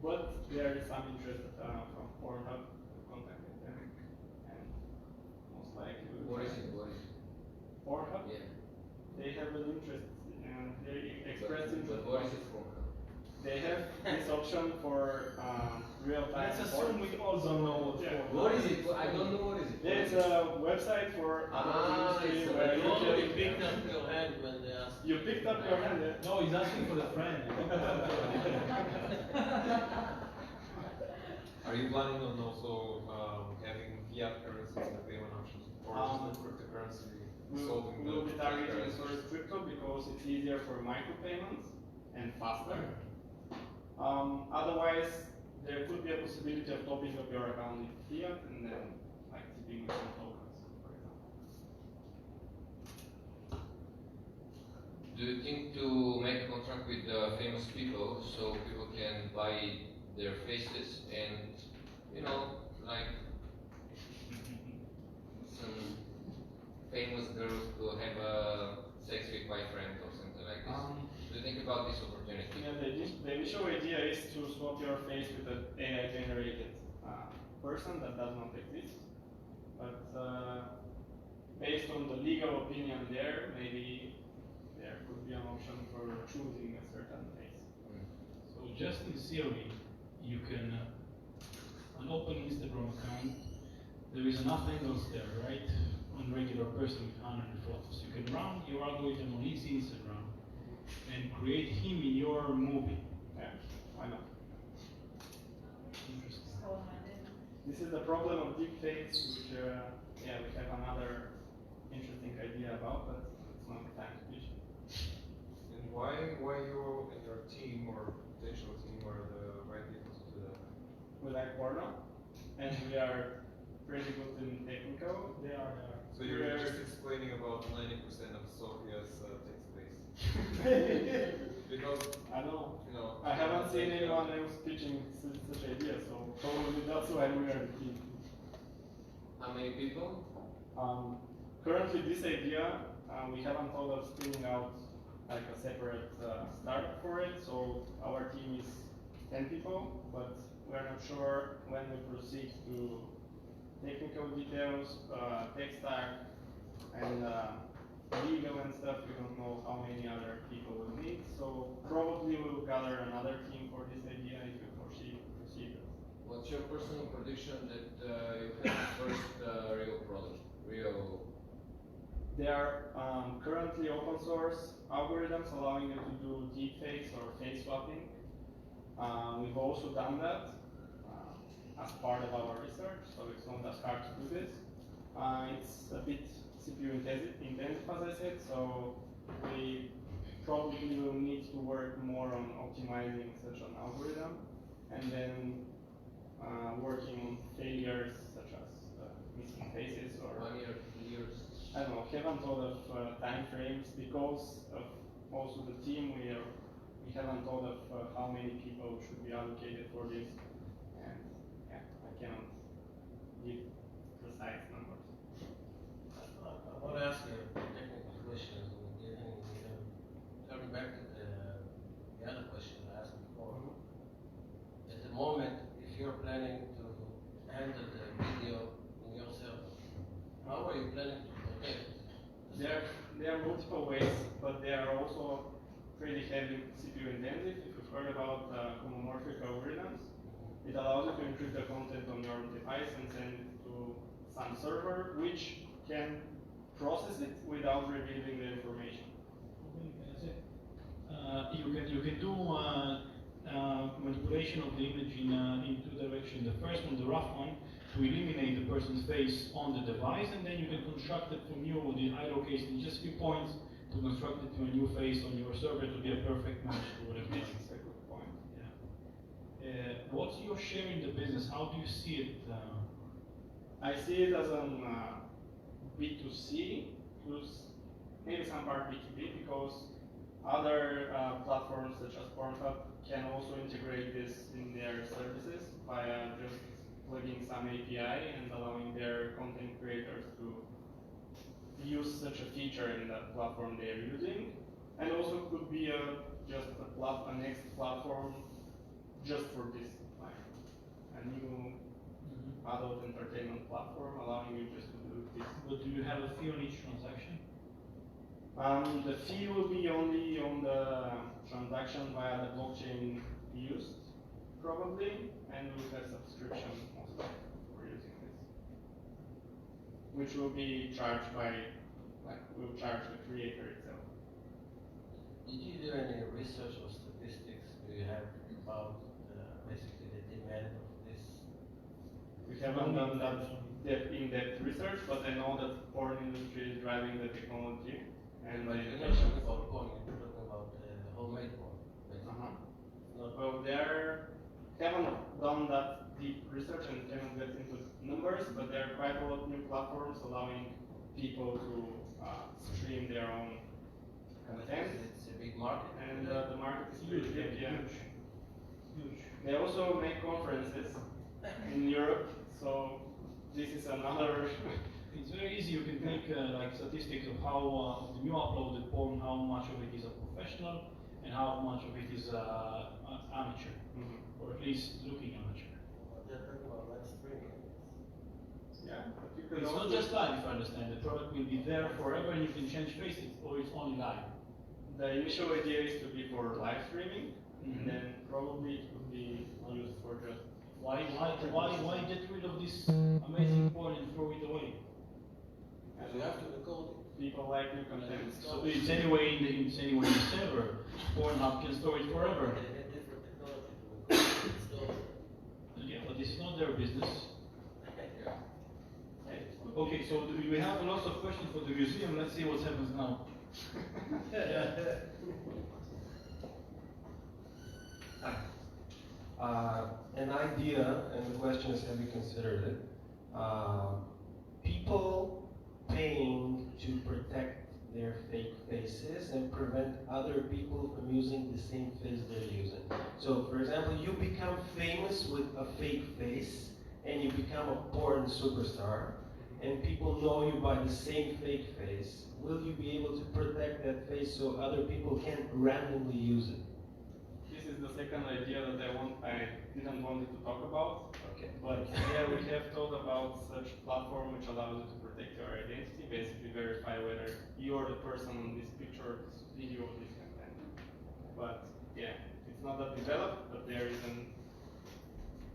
But there is some interest from Pornhub contacted them. And most likely What is it? Pornhub? Yeah. They have an interest, they expressed interest. But what is it for? They have this option for real-time. Let's assume we also know What is it? I don't know what is it. There's a website for industry where you You can. picked up your hand when they asked. You picked up your hand. Yeah? No, he's asking for the friend. Are you planning on also having fiat currencies in the payment options, or just the cryptocurrency solving We'll be the targeting issues? first crypto because it's easier for micropayments and faster. Otherwise, there could be a possibility of topping up your account with fiat and then like tipping with some tokens, for example. Do you think to make a contract with famous people so people can buy their faces and, you know, like some famous girls to have sex with my friend or something like this? Do you think about this opportunity? Yeah, the initial idea is to swap your face with an AI generated person that does not exist. But based on the legal opinion there, maybe there could be an option for choosing a certain face. So just in theory, you can an open Instagram account. There is enough angles there, right? On regular person with 100 photos. You can run your algorithm on his Instagram and create him in your movie. Yeah, why not? Interesting. This is the problem of deepfakes, which we have another interesting idea about, but it's not the time to pitch it. And why you and your team or potential team are the right people to do that? We like porno, and we are pretty good in technical. They are. So you're just explaining about 90% of Sophia's tech space. Because I know. You know, I haven't seen anyone else pitching such ideas, so probably that's why we are the team. How many people? Currently, this idea we haven't thought of spinning out like a separate startup for it. So our team is 10 people, but we're not sure when we proceed to technical details, tech stack, and legal and stuff. We don't know how many other people we'll need. So probably we'll gather another team for this idea if we proceed. What's your personal prediction that you have the first real product? They are currently open source algorithms allowing you to do deepfakes or face swapping. We've also done that as part of our research, so it's not as hard to do this. It's a bit CPU intensive, as I said, so we probably will need to work more on optimizing such an algorithm, and then working on failures such as missing faces or 1 year, 2 years. I don't know. Haven't thought of time frames because of also the team. We haven't thought of how many people should be allocated for this, and yeah, I cannot give precise numbers. I want to ask you a technical question. Turning back to the other question I asked before. At the moment, if you're planning to handle the video in your server, how are you planning to protect it? There are multiple ways, but they are also pretty heavy CPU intensive. If you've heard about homomorphic algorithms, it allows you to encrypt the content on your device and send it to some server, which can process it without revealing the information. You can do manipulation of the image in two directions. The first one, the rough one, to eliminate the person's face on the device, and then you can construct it from new, the idle case in just a few points to construct it to a new face on your server to be a perfect match to whatever. That's a good point. Yeah. What's your share in the business? How do you see it? I see it as an B2C, plus maybe some part B2B, because other platforms such as Pornhub can also integrate this in their services via just plugging some API and allowing their content creators to use such a feature in the platform they are using. And also could be just a next platform just for this, like a new adult entertainment platform allowing you just to do this. But do you have a fee on each transaction? The fee will be only on the transaction via the blockchain used, probably, and we'll have subscription also for using this, which will be charged by, like, we'll charge the creator itself. Did you do any research or statistics do you have about basically the demand of this? We haven't done that in-depth research, but I know that porn industry is driving the technology. And but you're not talking about porn, you're talking about homemade porn. Well, they haven't done that deep research and haven't got into numbers, but there are quite a lot of new platforms allowing people to stream their own content. It's a big market. And the market is pretty big, yeah. Huge. They also make conferences in Europe, so this is another. It's very easy. You can take like statistics of how the new uploaded porn, how much of it is a professional, and how much of it is amateur, or at least looking amateur. They're talking about live streaming. Yeah, but you It's not just live, if I understand. The product will be there forever, and you can change faces, or it's only live. The initial idea is to be for live streaming, and then probably it would be used for just. Why get rid of this amazing porn and throw it away? So you have to decode it. People like new content. So it's anyway in the server. Pornhub can store it forever. They get different technology to encode it. Yeah, but this is not their business. Okay, so we have lots of questions for the museum. Let's see what happens now. An idea, and the question is, have you considered it? People paying to protect their fake faces and prevent other people from using the same face they're using. So, for example, you become famous with a fake face, and you become a porn superstar, and people know you by the same fake face. Will you be able to protect that face so other people can't randomly use it? This is the second idea that I didn't want to talk about. Okay. But yeah, we have thought about such platform which allows you to protect your identity, basically verify whether you're the person on this picture, this video, this content. But yeah, it's not that developed, but there is an.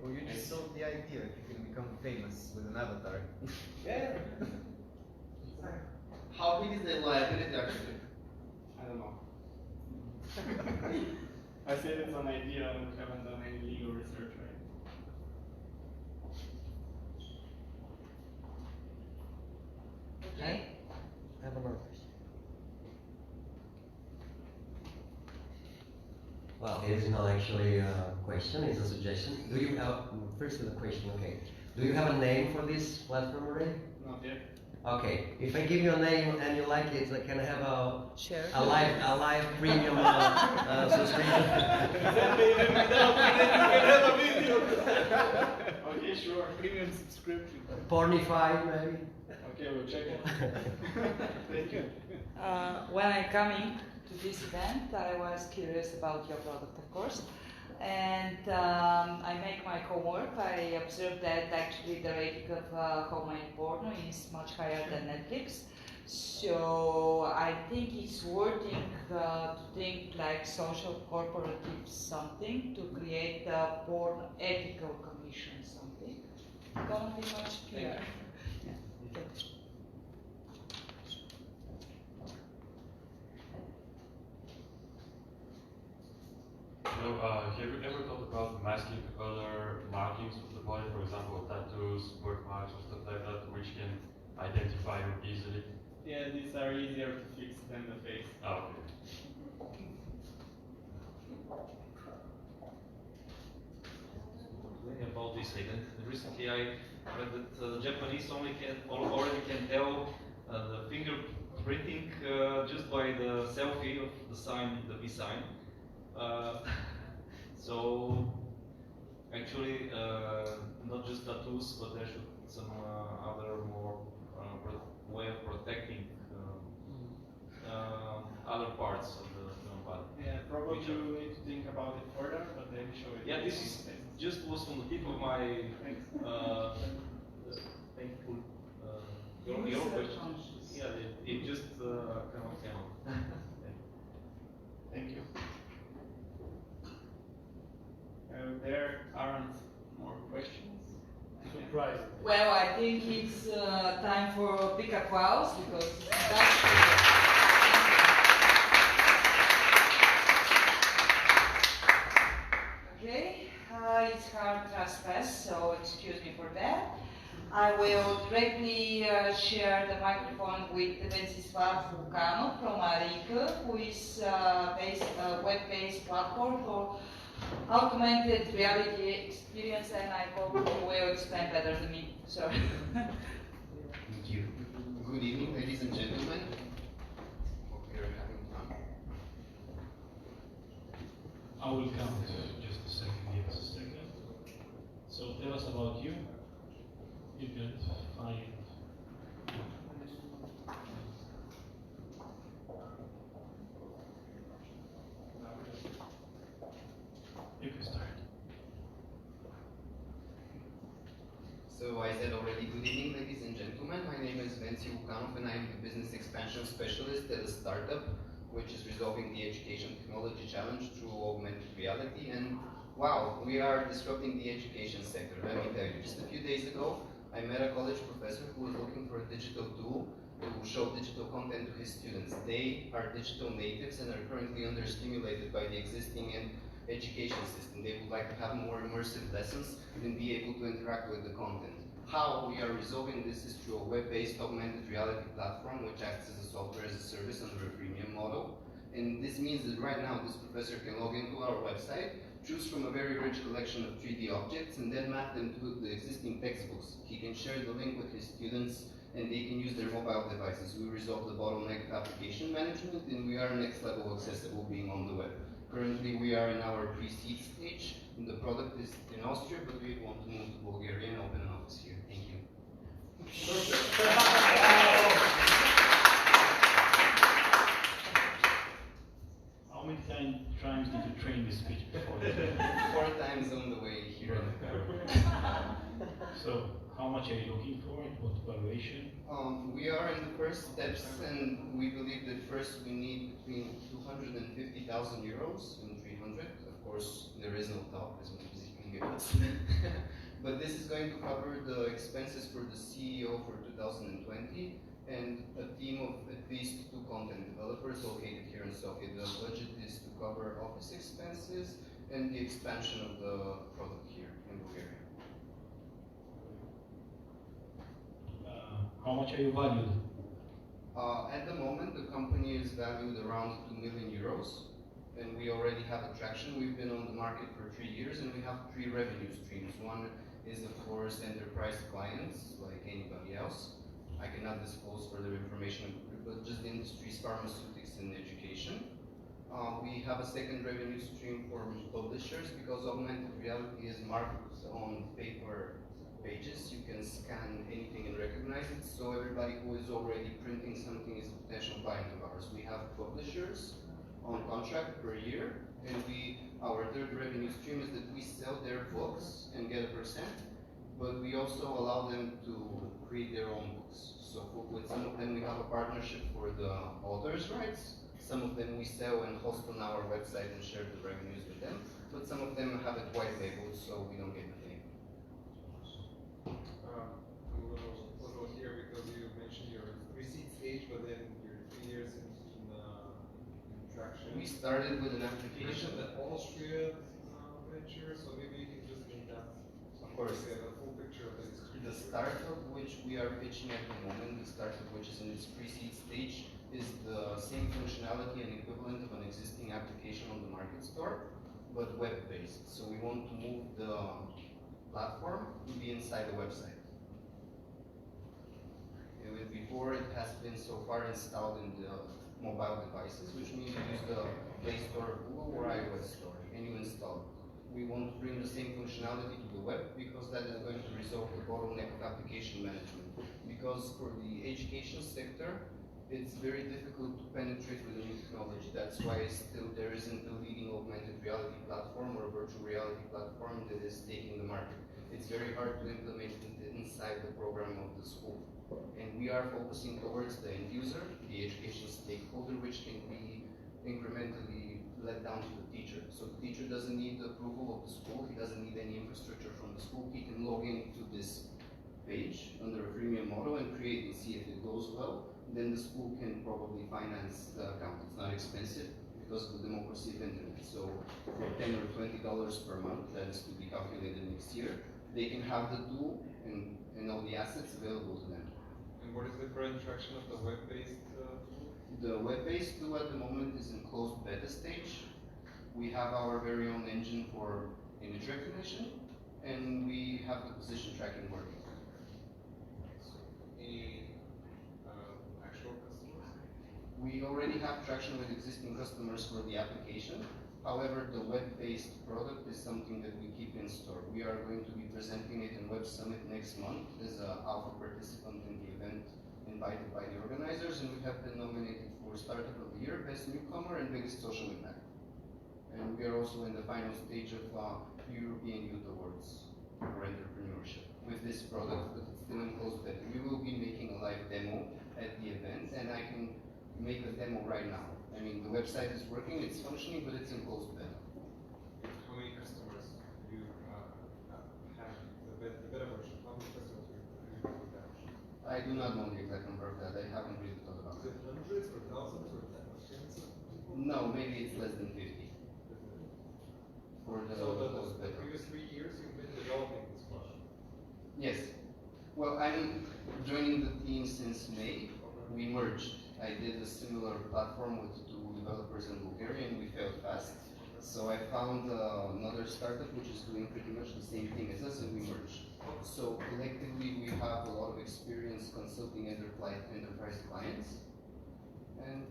Well, you just sold the idea. You can become famous with an avatar. Yeah. How big is the liability actually? I don't know. I said it's an idea and we haven't done any legal research, right? Okay. I have another question. Well, it is not actually a question, it's a suggestion. Do you have, first to the question, okay. Do you have a name for this platform already? Not yet. Okay, if I give you a name and you like it, can I have Sure. a live premium subscription? Okay, sure. Premium subscription. Pornify, maybe? Okay, we'll check it. Thank you. When I coming to this event, I was curious about your product, of course. And I make my homework. I observed that actually the rating of homemade porn is much higher than Netflix. So I think it's worth to think like social cooperative something to create a porn ethical commission something. Gonna be much clearer. Yeah. So, have you ever thought about masking other markings of the body, for example, tattoos, birthmarks, or stuff like that, which can identify you easily? Yeah, these are easier to fix than the face. Oh, okay. About this this segment. Recently, I read that Japanese already can tell the fingerprinting just by the selfie of the sign, the V sign. So actually, not just tattoos, but there should be some other more way of protecting other parts of the human body. Yeah, probably you need to think about it further, but then show it. Yeah, this is just was on the tip of my thankful your question. Yeah, it just kind of came out. Thank you. There aren't more questions. Surprise. Well, I think it's time for a big applause because that's. Okay, it's hard trespass, so excuse me for that. I will directly share the microphone with Wenceslav Vulcanov from Areeka, who is a web-based platform for augmented reality experience, and I hope you will explain better than me. Sorry. Thank you. Good evening, ladies and gentlemen. Hope you're having fun. I will count just a second. Give us a second. So tell us about you. You can find. You can start. So I said already, good evening, ladies and gentlemen. My name is Wenceslav Vulcanov, and I am the business expansion specialist at a startup which is resolving the education technology challenge through augmented reality. And wow, we are disrupting the education sector. Let me tell you, just a few days ago, I met a college professor who was looking for a digital tool to show digital content to his students. They are digital natives and are currently understimulated by the existing education system. They would like to have more immersive lessons and be able to interact with the content. How we are resolving this is through a web-based augmented reality platform which acts as a software as a service under a freemium model. And this means that right now this professor can log into our website, choose from a very rich collection of 3D objects, and then map them to the existing textbooks. He can share the link with his students and they can use their mobile devices. We resolve the bottleneck of application management, and we are next level accessible being on the web. Currently we are in our pre-seed stage, and the product is in Austria, but we want to move to Bulgaria and open an office here. Thank you. How many times did you train this speech before? 4 times on the way here. So, how much are you looking for and what valuation? We are in the first steps, and we believe that first we need between 250,000 euros and 300. Of course, there is no top as much as you can give us. But this is going to cover the expenses for the CEO for 2020 and a team of at least 2 content developers located here in Sofia. The budget is to cover office expenses and the expansion of the product here in Bulgaria. How much are you valued? At the moment, the company is valued around 2 million euros, and we already have traction. We've been on the market for 3 years, and we have 3 revenue streams. One is, of course, enterprise clients, like anybody else. I cannot disclose further information, but just the industries, pharmaceutics, and education. We have a second revenue stream for publishers, because augmented reality is marked on paper pages. You can scan anything and recognize it, so everybody who is already printing something is a potential client of ours. We have publishers on contract per year, and our third revenue stream is that we sell their books and get a percent, but we also allow them to create their own books. So with some of them we have a partnership for the author's rights, some of them we sell and host on our website and share the revenues with them, but some of them have it white labeled, so we don't get the thing. A little here because you mentioned your pre-seed stage, but then you're 3 years in traction. We started with an You application. mentioned the Austria venture, so maybe you can just make that, Of course. get a full picture of it. The startup which we are pitching at the moment, the startup which is in its pre-seed stage, is the same functionality and equivalent of an existing application on the market store, but web-based. So we want to move the platform to be inside the website. Before it has been so far installed in the mobile devices, which means you use the Play Store of Google or iOS Store, and you install it. We want to bring the same functionality to the web because that is going to resolve the bottleneck of application management. Because for the education sector, it's very difficult to penetrate with the new technology. That's why still there isn't a leading augmented reality platform or a virtual reality platform that is taking the market. It's very hard to implement it inside the program of the school. And we are focusing towards the end user, the education stakeholder, which can be incrementally let down to the teacher. So the teacher doesn't need the approval of the school, he doesn't need any infrastructure from the school, he can log into this page under a freemium model and create and see if it goes well. Then the school can probably finance the account. It's not expensive because of the democracy of internet. So for $10 or $20 per month, that is to be calculated next year, they can have the tool and all the assets available to them. And what is the current traction of the web-based tool? The web-based tool at the moment is in closed beta stage. We have our very own engine for image recognition, and we have the position tracking working. So, any actual customers? We already have traction with existing customers for the application. However, the web-based product is something that we keep in store. We are going to be presenting it in Web Summit next month as an alpha participant in the event invited by the organizers, and we have been nominated for Startup of the Year, Best Newcomer, and Biggest Social Impact. And we are also in the final stage of European Youth Awards for entrepreneurship with this product, but it's still in closed beta. We will be making a live demo at the event, and I can make a demo right now. I mean, the website is working, it's functioning, but it's in closed beta. How many customers do you have the beta version? How many customers do you have with that version? I do not know the exact number of that. I haven't really thought about Is it. it hundreds or thousands or tens of people? No, maybe it's less than 50. For the closed the beta. previous 3 years you've been developing this product? Yes. Well, I'm joining the team since May. We merged. I did a similar platform with 2 developers in Bulgaria, and we failed fast. So I found another startup which is doing pretty much the same thing as us, and we merged. So collectively, we have a lot of experience consulting enterprise clients. And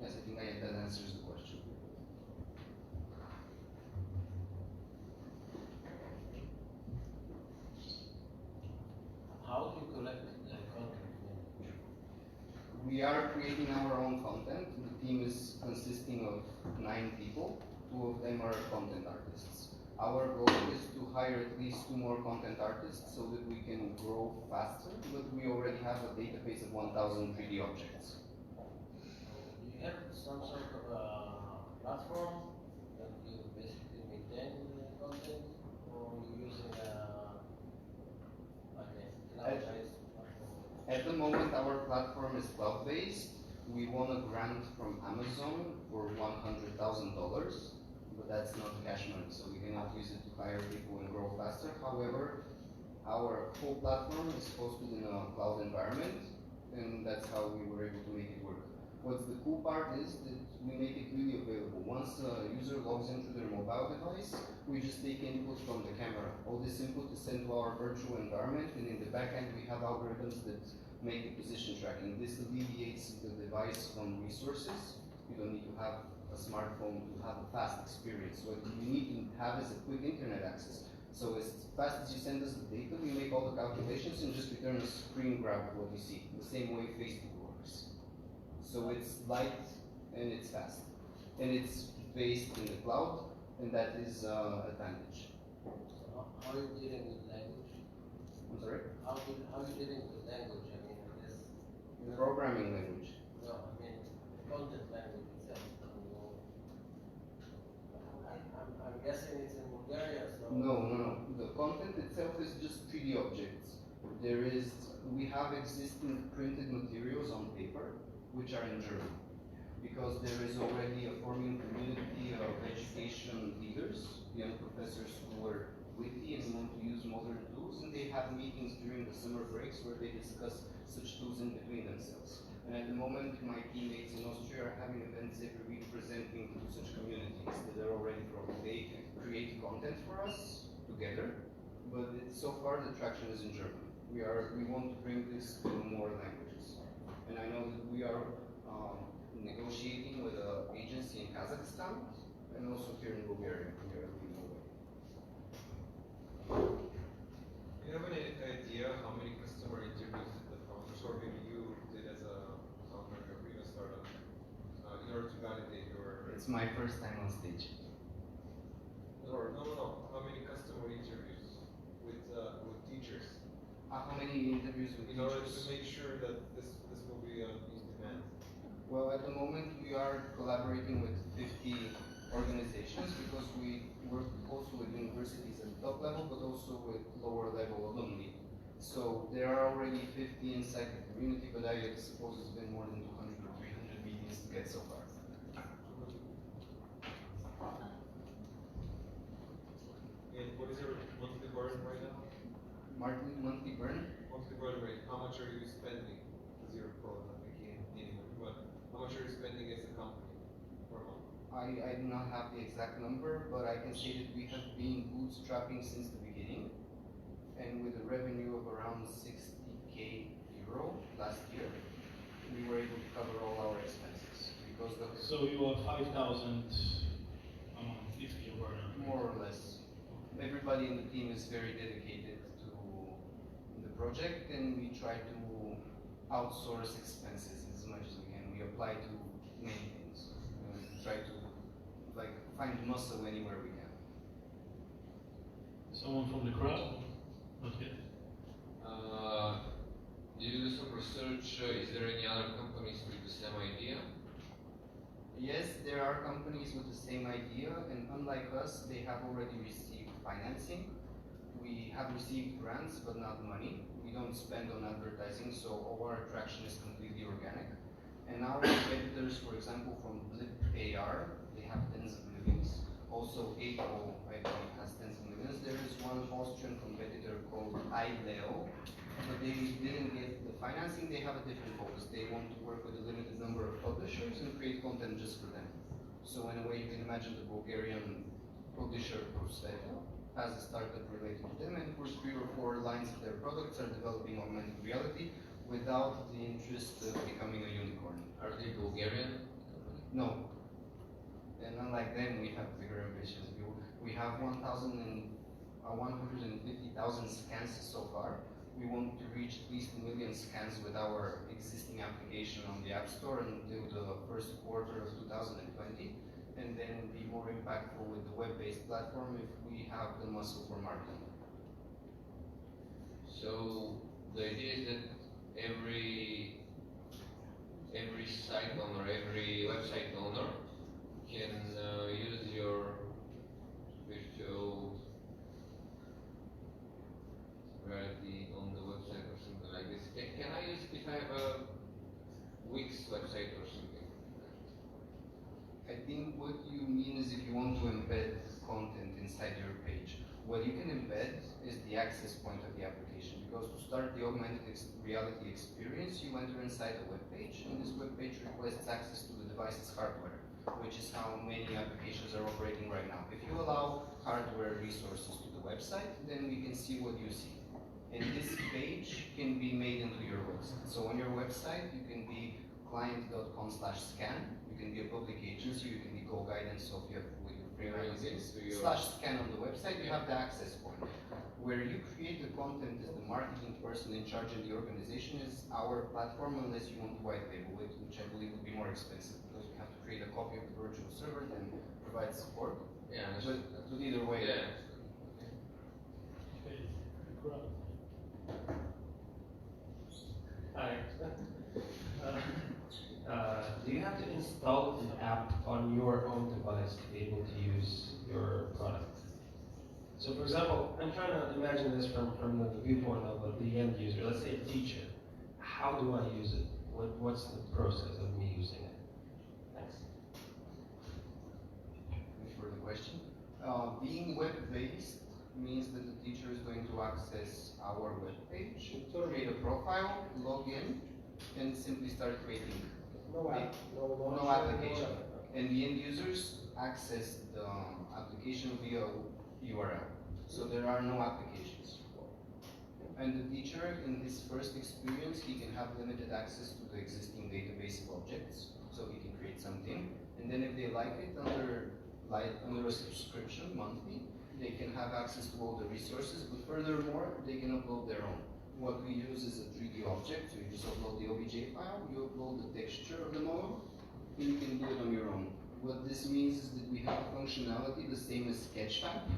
yes, I think that answers the question. How do you collect the content? We are creating our own content. The team is consisting of 9 people. 2 of them are content artists. Our goal is to hire at least 2 more content artists so that we can grow faster, but we already have a database of 1,000 3D objects. Do you have some sort of platform that you basically maintain the content, or you using like a cloud-based platform? At the moment, our platform is cloud-based. We won a grant from Amazon for $100,000, but that's not cash money, so we cannot use it to hire people and grow faster. However, our whole platform is hosted in a cloud environment, and that's how we were able to make it work. What's the cool part is that we make it really available. Once a user logs into their mobile device, we just take input from the camera. All this input is sent to our virtual environment, and in the back end we have algorithms that make the position tracking. This alleviates the device from resources. You don't need to have a smartphone to have a fast experience. What you need to have is a quick internet access. So as fast as you send us the data, we make all the calculations and just return a screen grab of what you see, the same way Facebook works. So it's light and it's fast. And it's based in the cloud, and that is advantage. So how are you dealing with language? I'm sorry? How are you dealing with language? I mean, this... The programming language. No, I mean, the content language itself. I'm guessing it's in Bulgaria, so... No. The content itself is just 3D objects. We have existing printed materials on paper, which are in German. Because there is already a forming community of education leaders, young professors who are witty and want to use modern tools, and they have meetings during the summer breaks where they discuss such tools in between themselves. And at the moment, my teammates in Austria are having events every week presenting to such communities that are already growing. They create content for us together, but so far the traction is in German. We want to bring this to more languages, and I know that we are negotiating with an agency in Kazakhstan and also here in Bulgaria. We are leading the way. Do you have any idea how many customer interviews the founders, or maybe you did as a founder of your previous startup, in order to validate your? It's my first time on stage. No. How many customer interviews with teachers? How many interviews with in teachers? order to make sure that this will be in demand. Well, at the moment we are collaborating with 50 organizations because we work also with universities at the top level, but also with lower level alumni. So there are already 50 inside the community, but I suppose it's been more than 200 or 300 meetings to get so far. And what is your monthly burn right now? Monthly burn? Monthly burn rate. How much are you spending? Because you're probably not making anymore, but how much are you spending as a company per month? I do not have the exact number, but I can say that we have been bootstrapping since the beginning, and with a revenue of around 60k euro last year, we were able to cover all our expenses because the. So you are 5,000 a month if you were more or less. Everybody in the team is very dedicated to the project, and we try to outsource expenses as much as we can. We apply to many things. Try to find muscle anywhere we can. Someone from the crowd? Not yet. Do you do some research? Is there any other companies with the same idea? Yes, there are companies with the same idea, and unlike us, they have already received financing. We have received grants, but not money. We don't spend on advertising, so all our traction is completely organic. And our competitors, for example, from Blip AR, they have tens of millions. Also, ACO, I believe, has tens of millions. There is one Austrian competitor called iLeo, but they didn't get the financing. They have a different focus. They want to work with a limited number of publishers and create content just for them. So in a way, you can imagine the Bulgarian publisher Prosveto has a startup related to them, and for 3 or 4 lines of their products are developing augmented reality without the interest of becoming a unicorn. Are they Bulgarian? No. And unlike them, we have bigger ambitions. We have 150,000 scans so far. We want to reach at least 1 million scans with our existing application on the App Store until the first quarter of 2020, and then be more impactful with the web-based platform if we have the muscle for marketing. So the idea is that every site owner, every website owner can use your virtual reality on the website or something like this. Can I use it if I have a Wix website or something? I think what you mean is if you want to embed content inside your page. What you can embed is the access point of the application, because to start the augmented reality experience, you enter inside a web page, and this web page requests access to the device's hardware, which is how many applications are operating right now. If you allow hardware resources to the website, then we can see what you see. And this page can be made into your website. So on your website, you can be client.com/scan, you can be a public agency, you can be co-guidance of your /scan on the website, you have the access point. Where you create the content as the marketing person in charge of the organization is our platform, unless you want to white label it, which I believe would be more expensive because you have to create a copy of the virtual server and provide support. Yeah, but either way. Yeah. Hi. Do you have to install an app on your own device to be able to use your product? So for example, I'm trying to imagine this from the viewpoint of the end user. Let's say a teacher. How do I use it? What's the process of me using it? Thanks. Thanks for the question. Being web-based means that the teacher is going to access our web page, create a profile, log in, and simply start creating. No application. And the end users access the application via URL. So there are no applications. And the teacher, in his first experience, he can have limited access to the existing database of objects, so he can create something. And then if they like it, under a subscription monthly, they can have access to all the resources, but furthermore, they can upload their own. What we use is a 3D object, so you just upload the OBJ file, you upload the texture of the model, and you can do it on your own. What this means is that we have functionality the same as Sketchfab,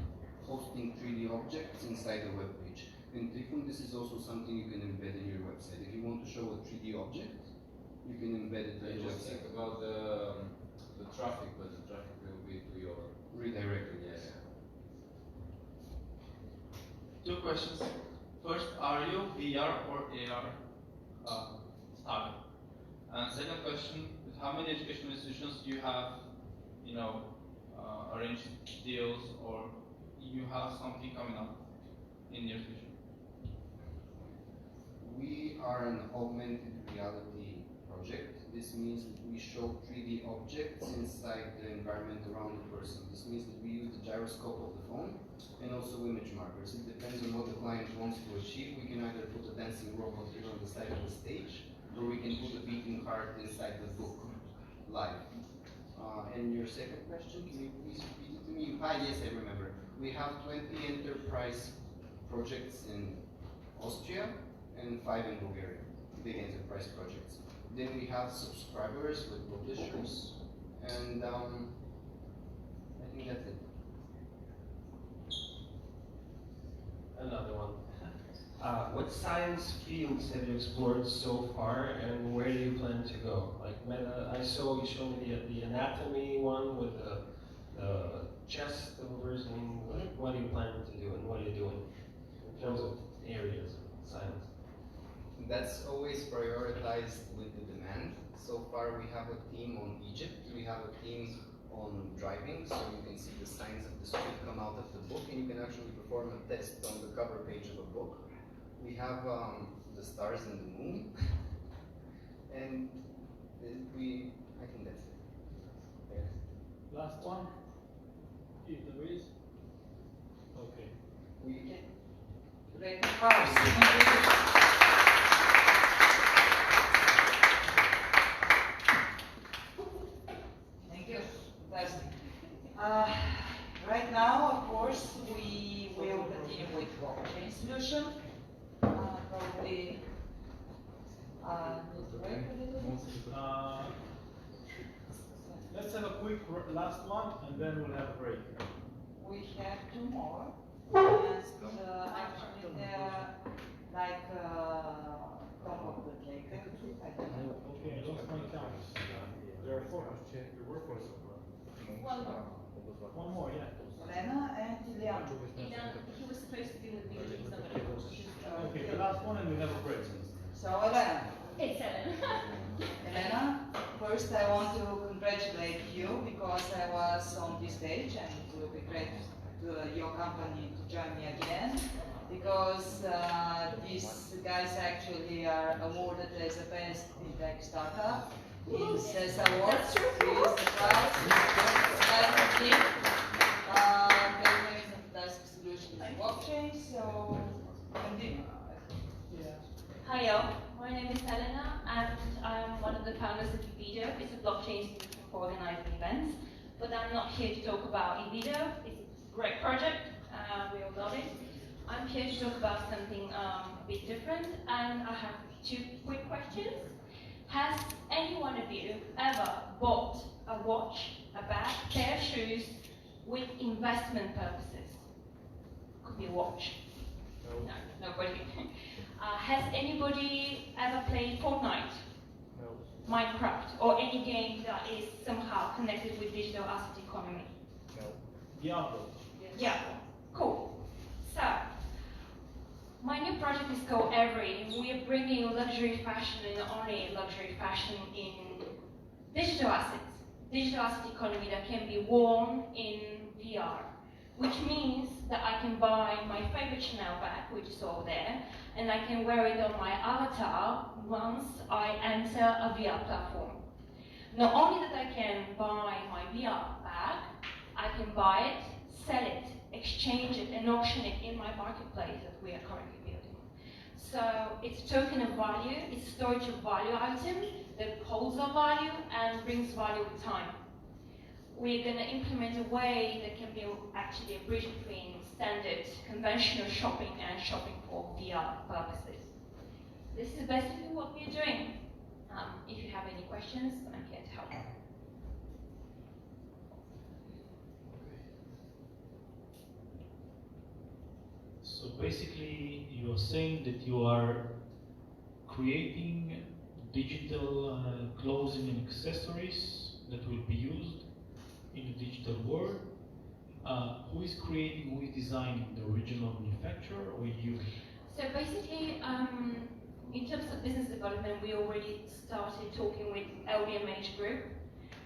hosting 3D objects inside the web page. And Trifun, this is also something you can embed in your website. If you want to show a 3D object, you can embed it in your just website. think about the traffic, but the traffic will be to your redirected. Yes. Two questions. First, are you VR or AR startup? And second question, with how many educational institutions you have, arranged deals, or you have something coming up in near future? We are an augmented reality project. This means that we show 3D objects inside the environment around the person. This means that we use the gyroscope of the phone and also image markers. It depends on what the client wants to achieve. We can either put a dancing robot here on the side of the stage, or we can put a beating heart inside the book live. And your second question, can you please repeat it to me? Yes, I remember. We have 20 enterprise projects in Austria and 5 in Bulgaria, big enterprise projects. Then we have subscribers with publishers, and I think that's it. Another one. What science fields have you explored so far, and where do you plan to go? Like, I saw you showed me the anatomy one with the chest overs. Like, what are you planning to do, and what are you doing in terms of areas of science? That's always prioritized with the demand. So far, we have a team on Egypt. We have a team on driving, so you can see the signs of the street come out of the book, and you can actually perform a test on the cover page of a book. We have the stars and the moon, and I think that's it. Yeah. Last one, if there is. Okay. We can. Great house. Thank you. Fantastic. Right now, of course, we will continue with blockchain solution. Probably break a little bit. Let's have a quick last one, and then we'll have a break. We have 2 more. And actually, they're like top of the cake. I don't know. Okay, I lost my count. There are 4. One more, yeah. Elena and Liliana. He was supposed to be with me, but he's not going to. Okay, the last one, and we have a break. So, Elena. It's Elena. Elena, first I want to congratulate you because I was on this stage, and it will be great to your company to join me again, because these guys actually are awarded as the best fintech startup in CES Awards. With the prize. They're doing some fantastic solutions in blockchain, so continue. Hi y'all, my name is Helena, and I'm one of the founders of eVideo. It's a blockchain solution for organizing events, but I'm not here to talk about eVideo. It's a great project, we all love it. I'm here to talk about something a bit different, and I have 2 quick questions. Has any one of you ever bought a watch, a bag, pair of shoes with investment purposes? Could be a watch. No, nobody. Has anybody ever played Fortnite? No. Minecraft, or any game that is somehow connected with digital asset economy? No. Diablo. Yeah, cool. So, my new project is called Every. We are bringing luxury fashion, and not only luxury fashion, in digital assets. Digital asset economy that can be worn in VR. Which means that I can buy my favorite Chanel bag, which is all there, and I can wear it on my avatar once I enter a VR platform. Not only that I can buy my VR bag, I can buy it, sell it, exchange it, and auction it in my marketplace that we are currently building. So it's a token of value, it's storage of value item that holds a value and brings value with time. We're going to implement a way that can be actually a bridge between standard conventional shopping and shopping for VR purposes. This is basically what we're doing. If you have any questions, I'm here to help. So basically, you're saying that you are creating digital clothing and accessories that will be used in the digital world. Who is creating, who is designing, the original manufacturer or you? So basically, in terms of business development, we already started talking with LVMH Group,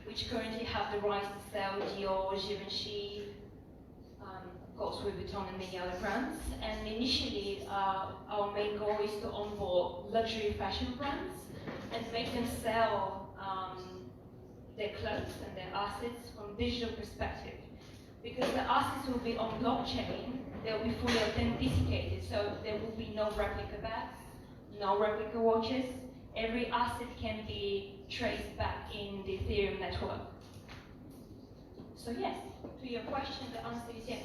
which currently have the rights to sell Dior, Givenchy, of course Louis Vuitton and many other brands. And initially, our main goal is to onboard luxury fashion brands and make them sell their clothes and their assets from a digital perspective. Because the assets will be on blockchain, they'll be fully authenticated, so there will be no replica bags, no replica watches. Every asset can be traced back in the Ethereum network. So yes, to your question, the answer is yes.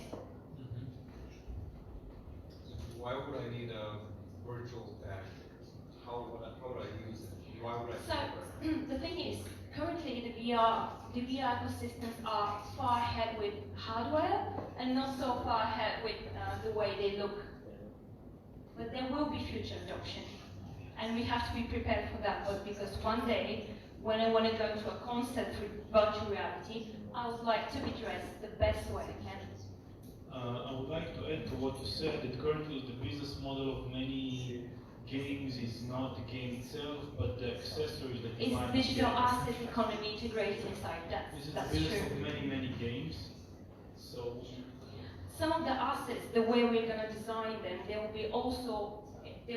Why would I need a virtual tag? How would I use it? Why would I? So the thing is, currently the VR ecosystems are far ahead with hardware and not so far ahead with the way they look. But there will be future adoption. And we have to be prepared for that, but because one day, when I want to go to a concert with virtual reality, I would like to be dressed the best way I can. I would like to add to what you said, that currently the business model of many games is not the game itself, but the accessories that you It's digital asset economy integrated inside that. This is That's the business true. of many games. So Some of the assets, the way we're going to design them, they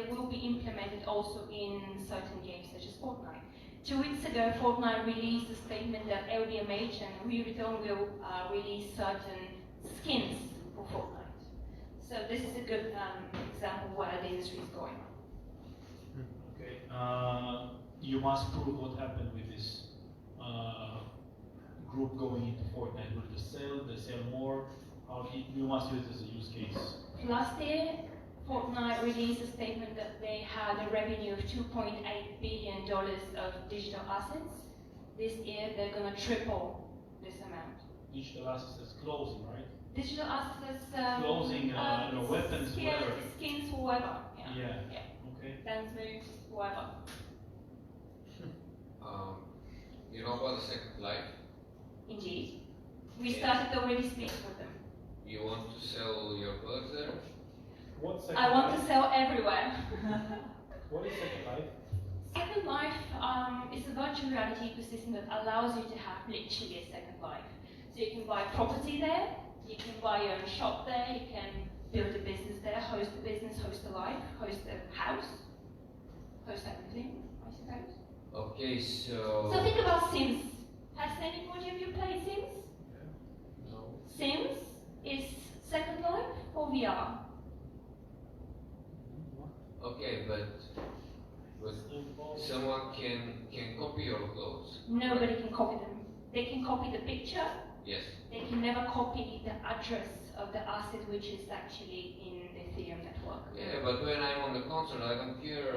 will be implemented also in certain games such as Fortnite. 2 weeks ago, Fortnite released a statement that LVMH and Louis Vuitton will release certain skins for Fortnite. So this is a good example where the industry is going. okay, you must prove what happened with this group going into Fortnite. Will they sell more? You must use this as a use case. Last year, Fortnite released a statement that they had a revenue of $2.8 billion of digital assets. This year, they're going to triple this amount. Digital assets as clothing, right? Digital assets, Clothing, weapons, skins, whatever. skins, whoever. Yeah. Okay. Dance moves, whoever. You know about the Second Life? Indeed. We started already speaking with them. You want to sell your clothes there? What's I want to sell everywhere. What is Second Life? Second Life is a virtual reality ecosystem that allows you to have literally a second life. So you can buy property there, you can buy your own shop there, you can build a business there, host a business, host a life, host a house, host everything, I suppose. Okay, so... So think about Sims. Has anybody of you played Sims? No. Sims is Second Life or VR? Okay, but someone can copy your clothes. Nobody can copy them. They can copy the picture. Yes. They can never copy the address of the asset which is actually in the Ethereum network. Yeah, but when I'm on the concert, I don't care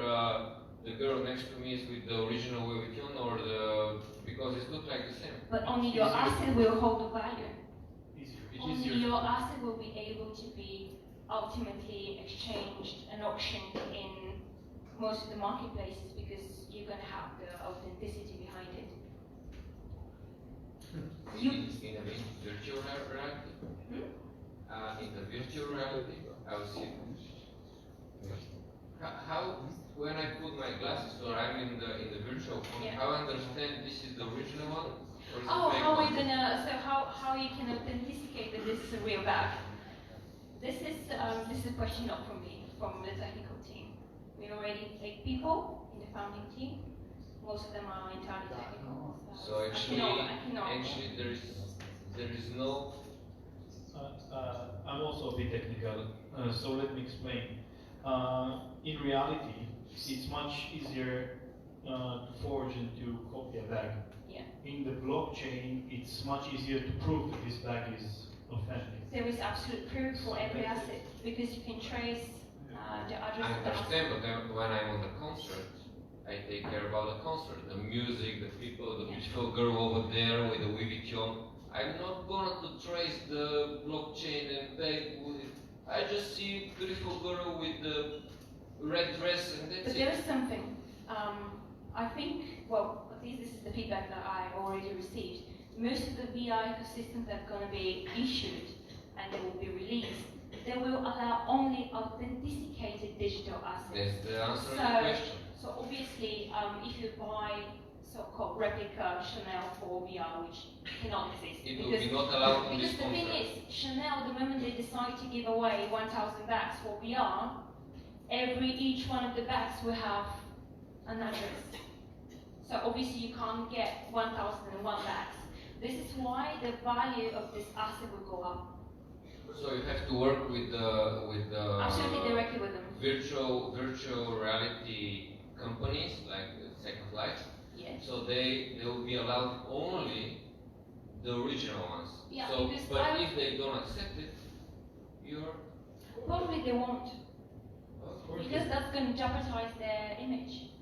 the girl next to me is with the original Louis Vuitton or because it looks like the same. But only your asset will hold the value. Only easier. your asset will be able to be ultimately exchanged and auctioned in most of the marketplaces because you're going to have the authenticity behind it. In the virtual reality? In the virtual reality, I will see. How, when I put my glasses or I'm in the virtual phone, how I understand this is the original one? Or is it fake How one? we're gonna? So how you can authenticate that this is a real bag? This is a question not from me, from the technical team. We already 8 people in the founding team. Most of them are entirely technical. So actually, I cannot. actually there is no. I'm also a bit technical, so let me explain. in reality, it's much easier to forge and to copy a bag. Yeah. In the blockchain, it's much easier to prove that this bag is authentic. There is absolute proof for every asset because you can trace the address I of the asset. understand, but then when I'm on the concert, I take care about the concert, the music, the people, the beautiful girl over there with the Louis Vuitton. I'm not gonna to trace the blockchain and bag with it. I just see beautiful girl with the red dress and that's But it. there is something. I think, well, at least this is the feedback that I already received. Most of the VR ecosystems that are going to be issued and they will be released, they will allow only authenticated digital assets. That's the answer to the question. So obviously, if you buy so-called replica Chanel for VR, which cannot exist. It will be not allowed on this Because the thing concert. is, Chanel, the moment they decide to give away 1,000 bags for VR, each one of the bags will have an address. So obviously you can't get 1,001 bags. This is why the value of this asset will go up. So you have to work with the Absolutely directly with them. virtual reality companies like Second Life. Yes. So they will be allowed only the original ones. Yeah, So, because but if they don't accept it, you're Probably they won't. Because that's going to jeopardize their image.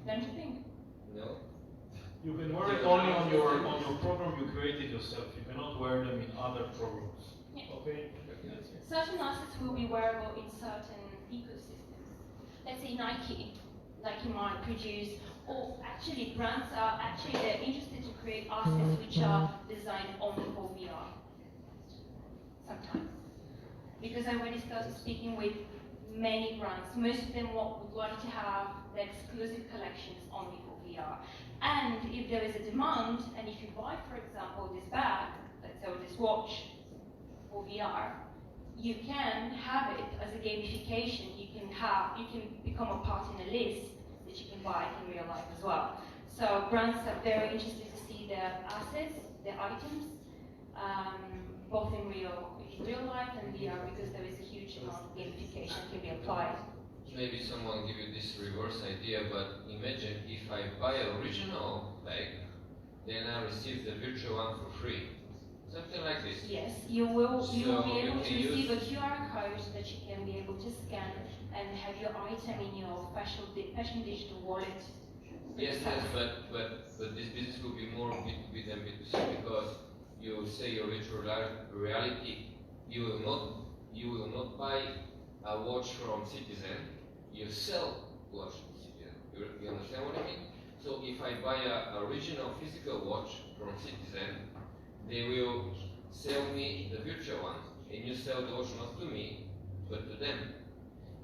Don't you think? no. You can wear it only on your program you created yourself. You cannot wear them in other programs. Yeah. Okay? Certain assets will be wearable in certain ecosystems. Let's say Nike might produce, or actually brands are they're interested to create assets which are designed only for VR. Sometimes. Because I already started speaking with many brands. Most of them would like to have the exclusive collections only for VR. And if there is a demand, and if you buy, for example, this bag, let's say this watch for VR, you can have it as a gamification. You can become a part in a list that you can buy in real life as well. So brands are very interested to see their assets, their items, both in real life and VR, because there is a huge amount of gamification can be applied. Maybe someone give you this reverse idea, but imagine if I buy an original bag, then I receive the virtual one for free. Something like this. Yes, you will So be able to you can receive a use- QR code that you can be able to scan and have your item in your fashion digital wallet. Yes, but this business will be more B2B than B2C, because you say your virtual reality, you will not buy a watch from Citizen, you sell watch from Citizen. You understand what I mean? So if I buy a original physical watch from Citizen, they will sell me the virtual one, and you sell the watch not to me, but to them.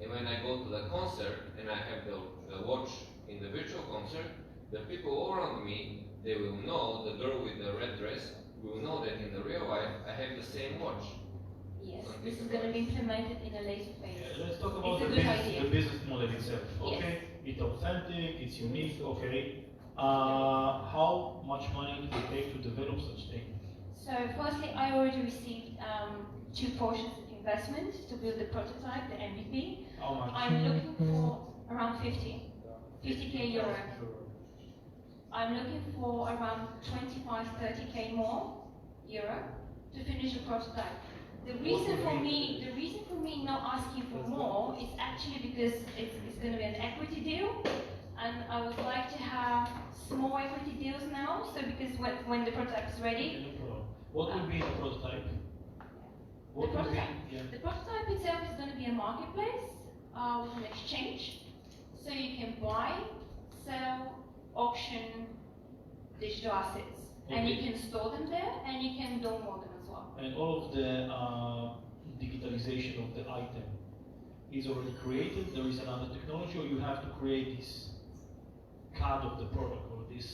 And when I go to the concert and I have the watch in the virtual concert, the people all around me, they will know, the girl with the red dress will know that in the real life I have the same watch. Yes, this is going to be implemented in a later phase. Let's talk about It's a the good business, idea. the business model itself. Yes. Okay, it's authentic, it's unique. Okay, how much money do it take to develop such thing? So firstly, I already received 2 portions of investment to build the prototype, the MVP. How much? I'm looking for around 50k euro. I'm looking for around 25-30k more euro to finish the prototype. The reason for me not asking for more is actually because it's going to be an equity deal, and I would like to have small equity deals now. So because when the prototype is ready, What will be the prototype? the prototype itself is going to be a marketplace with an exchange, so you can buy, sell, auction digital assets, and you can store them there, and you can download them as well. And all of the digitalization of the item is already created. There is another technology, or you have to create this card of the product, or this.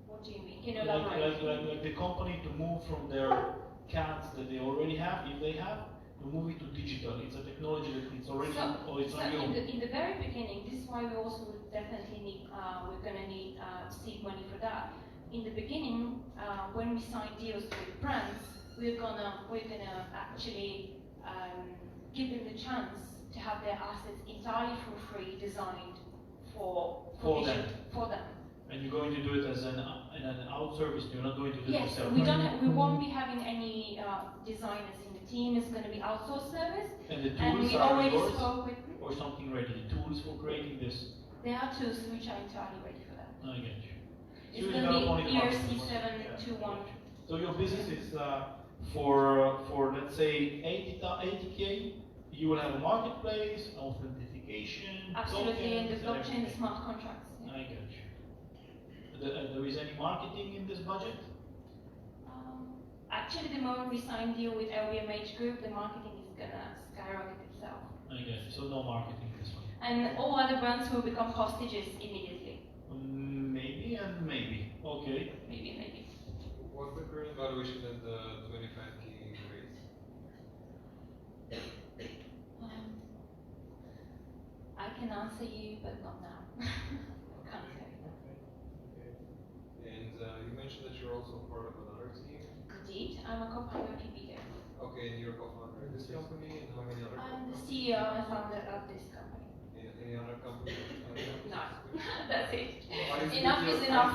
What do you mean? Can you elaborate? Like the company to move from their cards that they already have, if they have, to move it to digital. It's a technology that it's already, or it's on your own. In the very beginning, this is why we also would definitely need, we're going to need seed money for that. In the beginning, when we sign deals with brands, we're gonna actually give them the chance to have their assets entirely for free, designed for them. For them. And you're going to do it as an outservice. You're not going to do it Yes, yourself. we won't be having any designers in the team. It's going to be outsourced service. And the And tools we are already yours, spoke with. or something ready. The tools for creating this. There are tools which are entirely ready for that. I get you. It's So going you have only to the be marketing. ERC 721. So your business is for let's say 80K. You will have a marketplace, authentication, Absolutely, and the tokens, blockchain everything. smart contracts. Yeah. I get you. There is any marketing in this budget? Actually, the moment we sign deal with LVMH Group, the marketing is gonna skyrocket itself. I get you. So no marketing in this one. And all other brands will become hostages immediately. Maybe and maybe. Okay. Maybe. What's the current valuation at the 25K raise? I can answer you, but not now. Can't tell you that. And you mentioned that you're also part of another team. Indeed, I'm a co-founder of PPD. Okay, and you're co-founder in this company, and how many other? I'm the CEO and founder of this company. Any other company? No, that's it. How do you Enough split is your enough.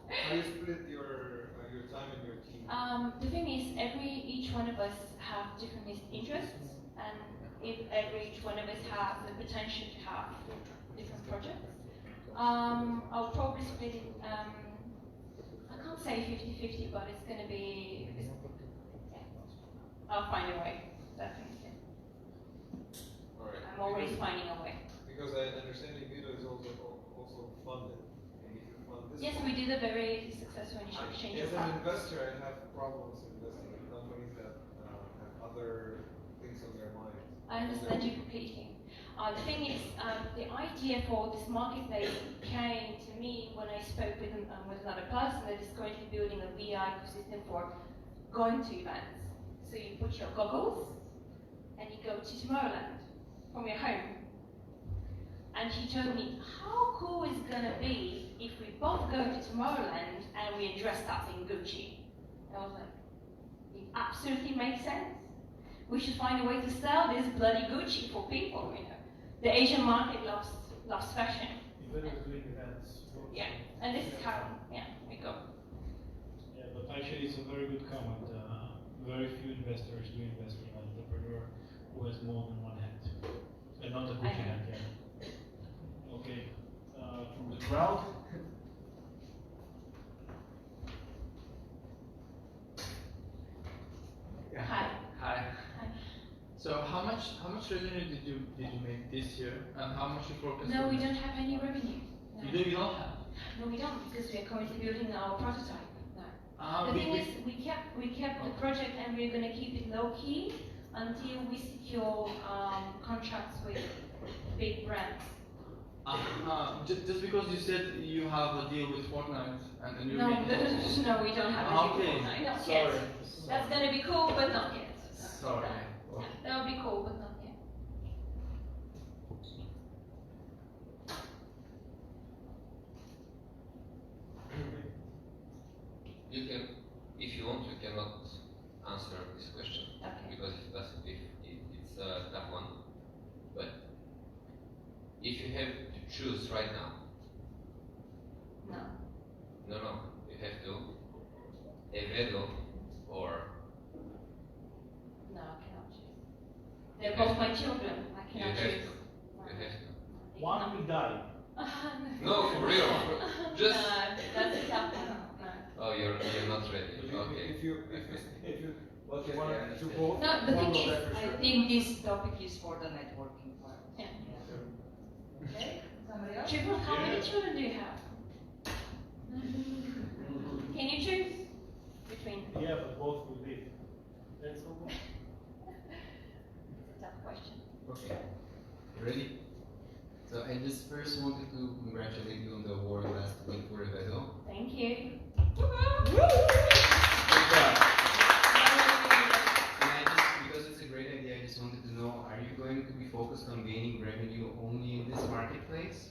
How do you split your time and your team? The thing is, each one of us have different interests, and if each one of us have the potential to have different projects, I'll probably split it. I can't say 50-50, but it's going to be. I'll find a way, definitely. All right. I'm always finding a way. Because I understand Video is also funded. And if you fund this Yes, one- we did a very successful initial exchange As of an funds. investor, I have problems investing in companies that have other things on their mind. I understand you completely. The thing is, the idea for this marketplace came to me when I spoke with another person that is currently building a VR ecosystem for going to events. So you put your goggles and you go to Tomorrowland from your home. And he told me, how cool is it gonna be if we both go to Tomorrowland and we are dressed up in Gucci? I was like, it absolutely makes sense. We should find a way to sell this bloody Gucci for people, you know. The Asian market loves fashion. Even if doing events. Yeah, and this is how, we go. Yeah, but actually it's a very good comment. Very few investors do invest in an entrepreneur who has more than one hat. And not a Gucci hat, yeah. Okay. From the crowd. Yeah. Hi. Hi. Hi. So how much revenue did you make this year, and how much you forecast? No, for we this? don't have any revenue. No. You don't have. No, we don't, because we are currently building our prototype. No. The we- thing we- is, we kept the project and we're going to keep it low key until we secure contracts with big brands. Just because you said you have a deal with Fortnite and you No, no, we don't have a Okay. deal. Not Sorry. yet. That's going to be cool, but not yet. Sorry. That would be cool, but not yet. You can, if you want, you cannot answer this question because it's a tough one. But if you have to choose right now, no, you have to Evedo or No, I cannot choose. They're both my children. I cannot choose. You have to. One will die. No, for real. Just. No, that's a tough one. No. Oh, you're not ready. Okay. If you what you want to both. No, the thing is, I think this topic is for the networking part. Yeah. Okay, somebody else? Triple, how many children do you have? Can you choose between? Yeah, but both will leave. That's all. It's a tough question. Okay. Ready? So I just first wanted to congratulate you on the award last week for Evedo. Thank you. Because it's a great idea, I just wanted to know, are you going to be focused on gaining revenue only in this marketplace?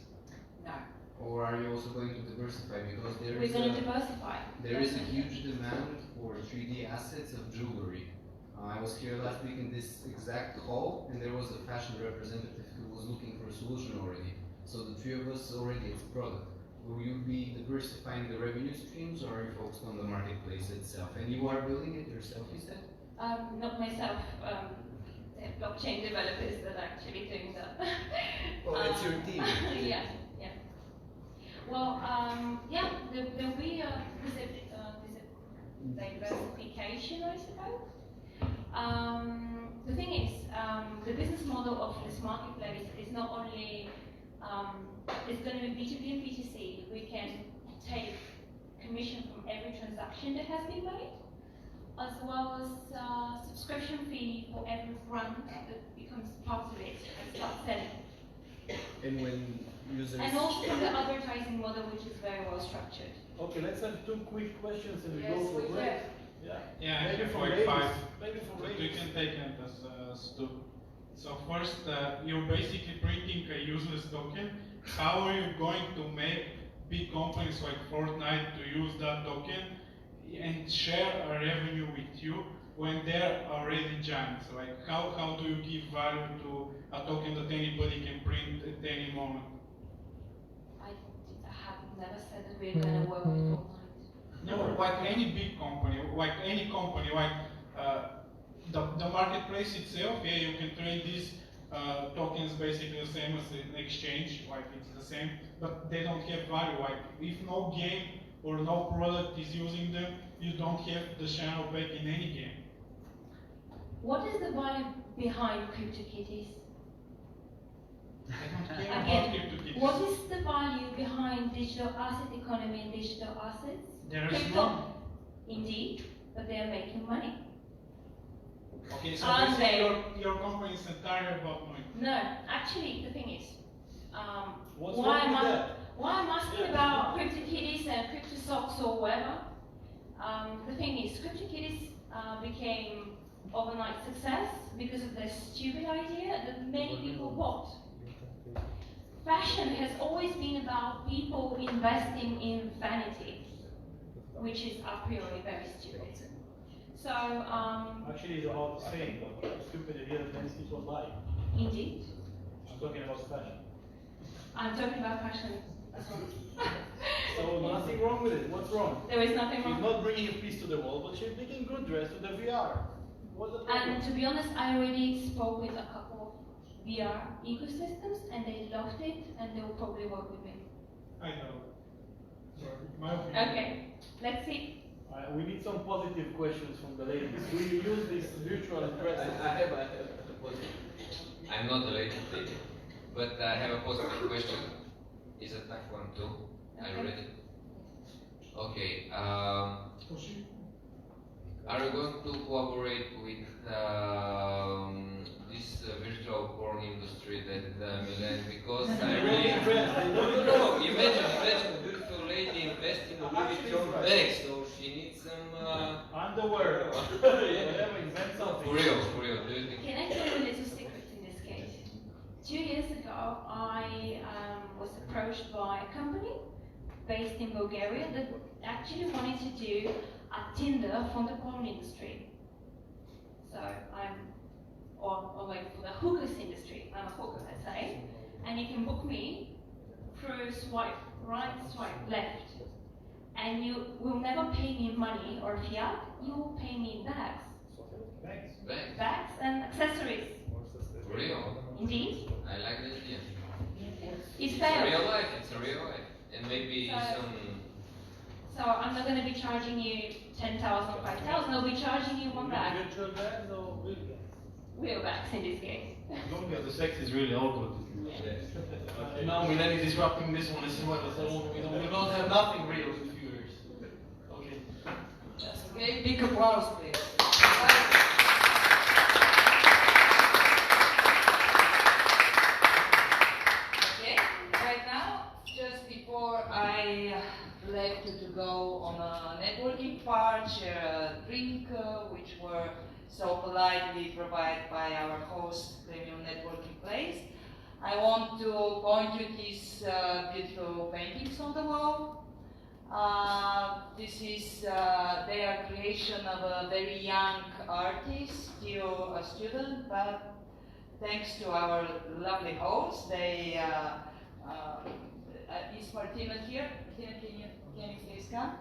No. Or are you also going to diversify? Because We're going to diversify. There is a Definitely. huge demand for 3D assets of jewelry. I was here last week in this exact hall, and there was a fashion representative who was looking for a solution already. So the three of us already it's a product. Will you be diversifying the revenue streams, or are you focused on the marketplace itself? And you are building it yourself, you said? Not myself. They're blockchain developers that are actually doing that. Oh, it's your team. Yeah, yeah. Well, yeah, there'll be a diversification, I suppose. The thing is, the business model of this marketplace is not only it's going to be B2B and B2C. We can take commission from every transaction that has been made, as well as subscription fee for every brand that becomes part of it and starts selling. And when users... And also from the advertising model, which is very well structured. Okay, let's have 2 quick questions and we Yes, go for we break. do. Yeah, Yeah, maybe for for like ladies. 5. Maybe for But we ladies. can take it as 2. So first, you're basically printing a useless token. How are you going to make big companies like Fortnite to use that token and share a revenue with you when they're already giants? Like how do you give value to a token that anybody can print at any moment? I have never said that we're going to work with Fortnite. No, like any big company, like any company, like the marketplace itself, yeah, you can trade these tokens basically the same as an exchange, like it's the same, but they don't have value. Like if no game or no product is using them, you don't have the channel back in any game. What is the value behind CryptoKitties? I don't care about Again, CryptoKitties. what is the value behind digital asset economy and digital assets? There is Crypto, none. indeed, but they are making money. Okay, so Are basically they? your company is entirely about money. No, actually, the thing is, What's why wrong with that? I'm asking about CryptoKitties and CryptoSocks or whatever. The thing is, CryptoKitties became overnight success because of their stupid idea that many people bought. Fashion has always been about people investing in vanity, which is a priori very stupid. So, Actually, it's about the same, but stupid idea that many people buy. indeed, I'm talking about fashion. I'm talking about fashion as well. So nothing wrong with it. What's wrong? There is nothing She's wrong. not bringing a piece to the wall, but she's making good dress to the VR. What's the problem? And to be honest, I already spoke with a couple of VR ecosystems, and they loved it, and they will probably work with me. I know. My opinion. Okay, let's see. We need some positive questions from the ladies. Will you use this virtual dresses? I have a positive. I'm not a lady, but I have a positive question. Is a tough one too. Are you ready? Okay. Are you going to cooperate with this virtual porn industry that Milan? Because I really no. Imagine a beautiful lady investing in Louis Vuitton bags, so she needs some underwear. Whatever, invent something. For real. Do you think? Can I tell you a little secret in this case? 2 years ago, I was approached by a company based in Bulgaria that actually wanted to do a Tinder from the porn industry. So or like for the hookers industry. I'm a hooker, let's say, and you can book me through swipe right, swipe left, and you will never pay me money or fiat. You will pay me bags. Bags and accessories. For real? Indeed. I like the idea. It's a fair. real life. It's a real life, and maybe some. So I'm not going to be charging you 10,000 or 5,000. I'll be charging you one bag. Virtual bags or real bags? Real bags in this case. The sex is really awkward. Now Milan is disrupting this one. This is what we don't have nothing real with viewers. Okay. Okay, big applause, please. Okay, right now, just before I left to go on a networking part, share a drink, which were so politely provided by our host, Premium Networking Place, I want to point you these beautiful paintings on the wall. This is their creation of a very young artist, still a student, but thanks to our lovely host, they is Martina here? Martina, can you please come?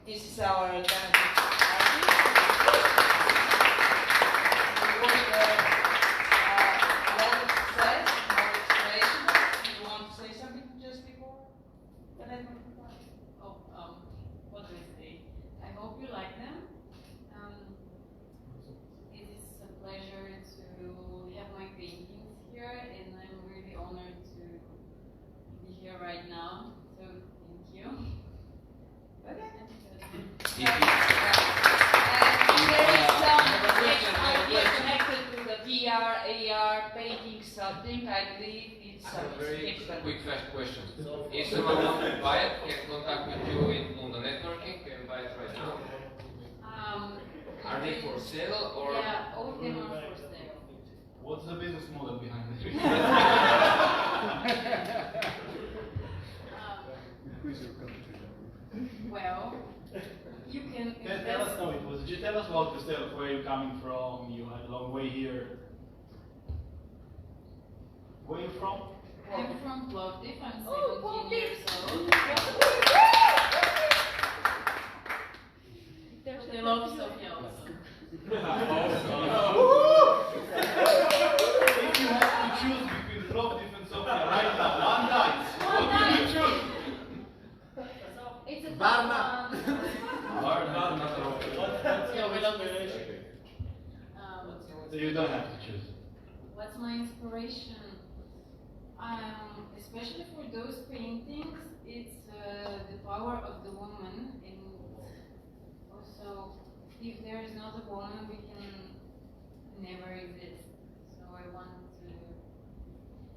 This is our talented artist. You want to say something just before? What do I say? I hope you like them. It is a pleasure to have my paintings here, and I'm really honored to be here right now. So thank you. Okay. And there is some idea connected to the VR, AR, painting something. I believe it's I have a very significant. quick fast question. If someone wants to buy it, can contact with you on the networking, can buy it right now. Are they for sale or? Yeah, all of them are for sale. What's the business model behind it? Well, you can Tell us how it was. Did you tell us about yourself, where you're coming from? You had a long way here. Where are you from? I'm from Plovdiv. I'm 17 years old. They love Sofia also. If you have to choose between Plovdiv and Sofia right now, one night, what do you choose? It's a Varna. So you don't have to choose. What's my inspiration? Especially for those paintings, it's the power of the woman, and also if there is not a woman, we can never exist. So I want to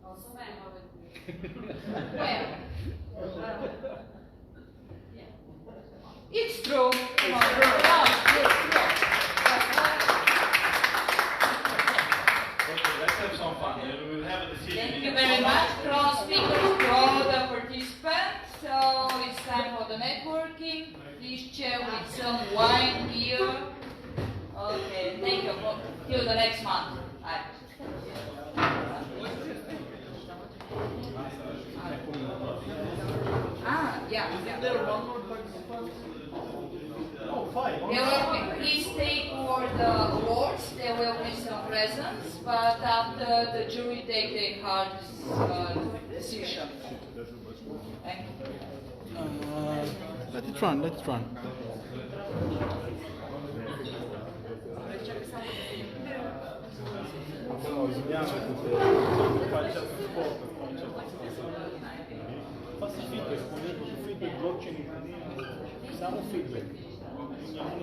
also well, yeah. It's true. Okay, let's have some fun. We will have a decision. Thank you very much, cross speakers, to all the participants. So it's time for the networking. Please share with some wine here. Okay, thank you. Till the next month. Bye. Yeah. There one more participant. Oh, five. There will be, please stay for the awards. There will be some presents, but after the jury take their hard decision. Thank you. Let it run. Faci feedback, comunque su feedback blockchain siamo feedback. Non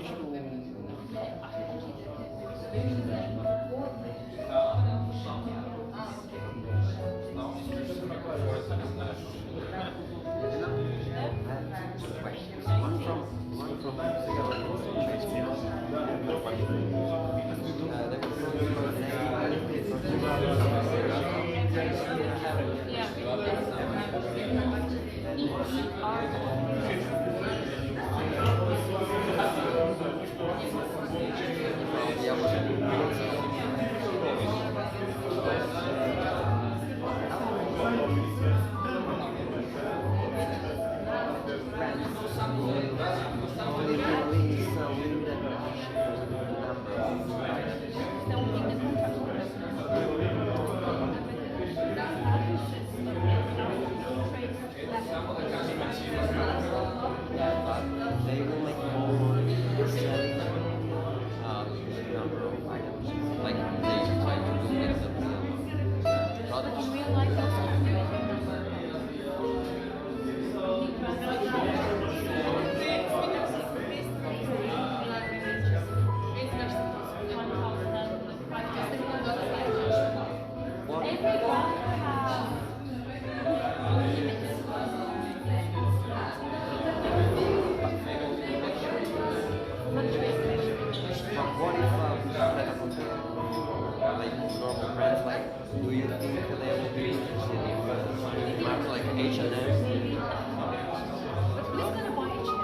Who's gonna buy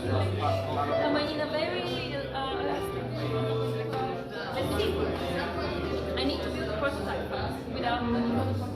in a very, let's see, I need to build a prototype first without the prototype.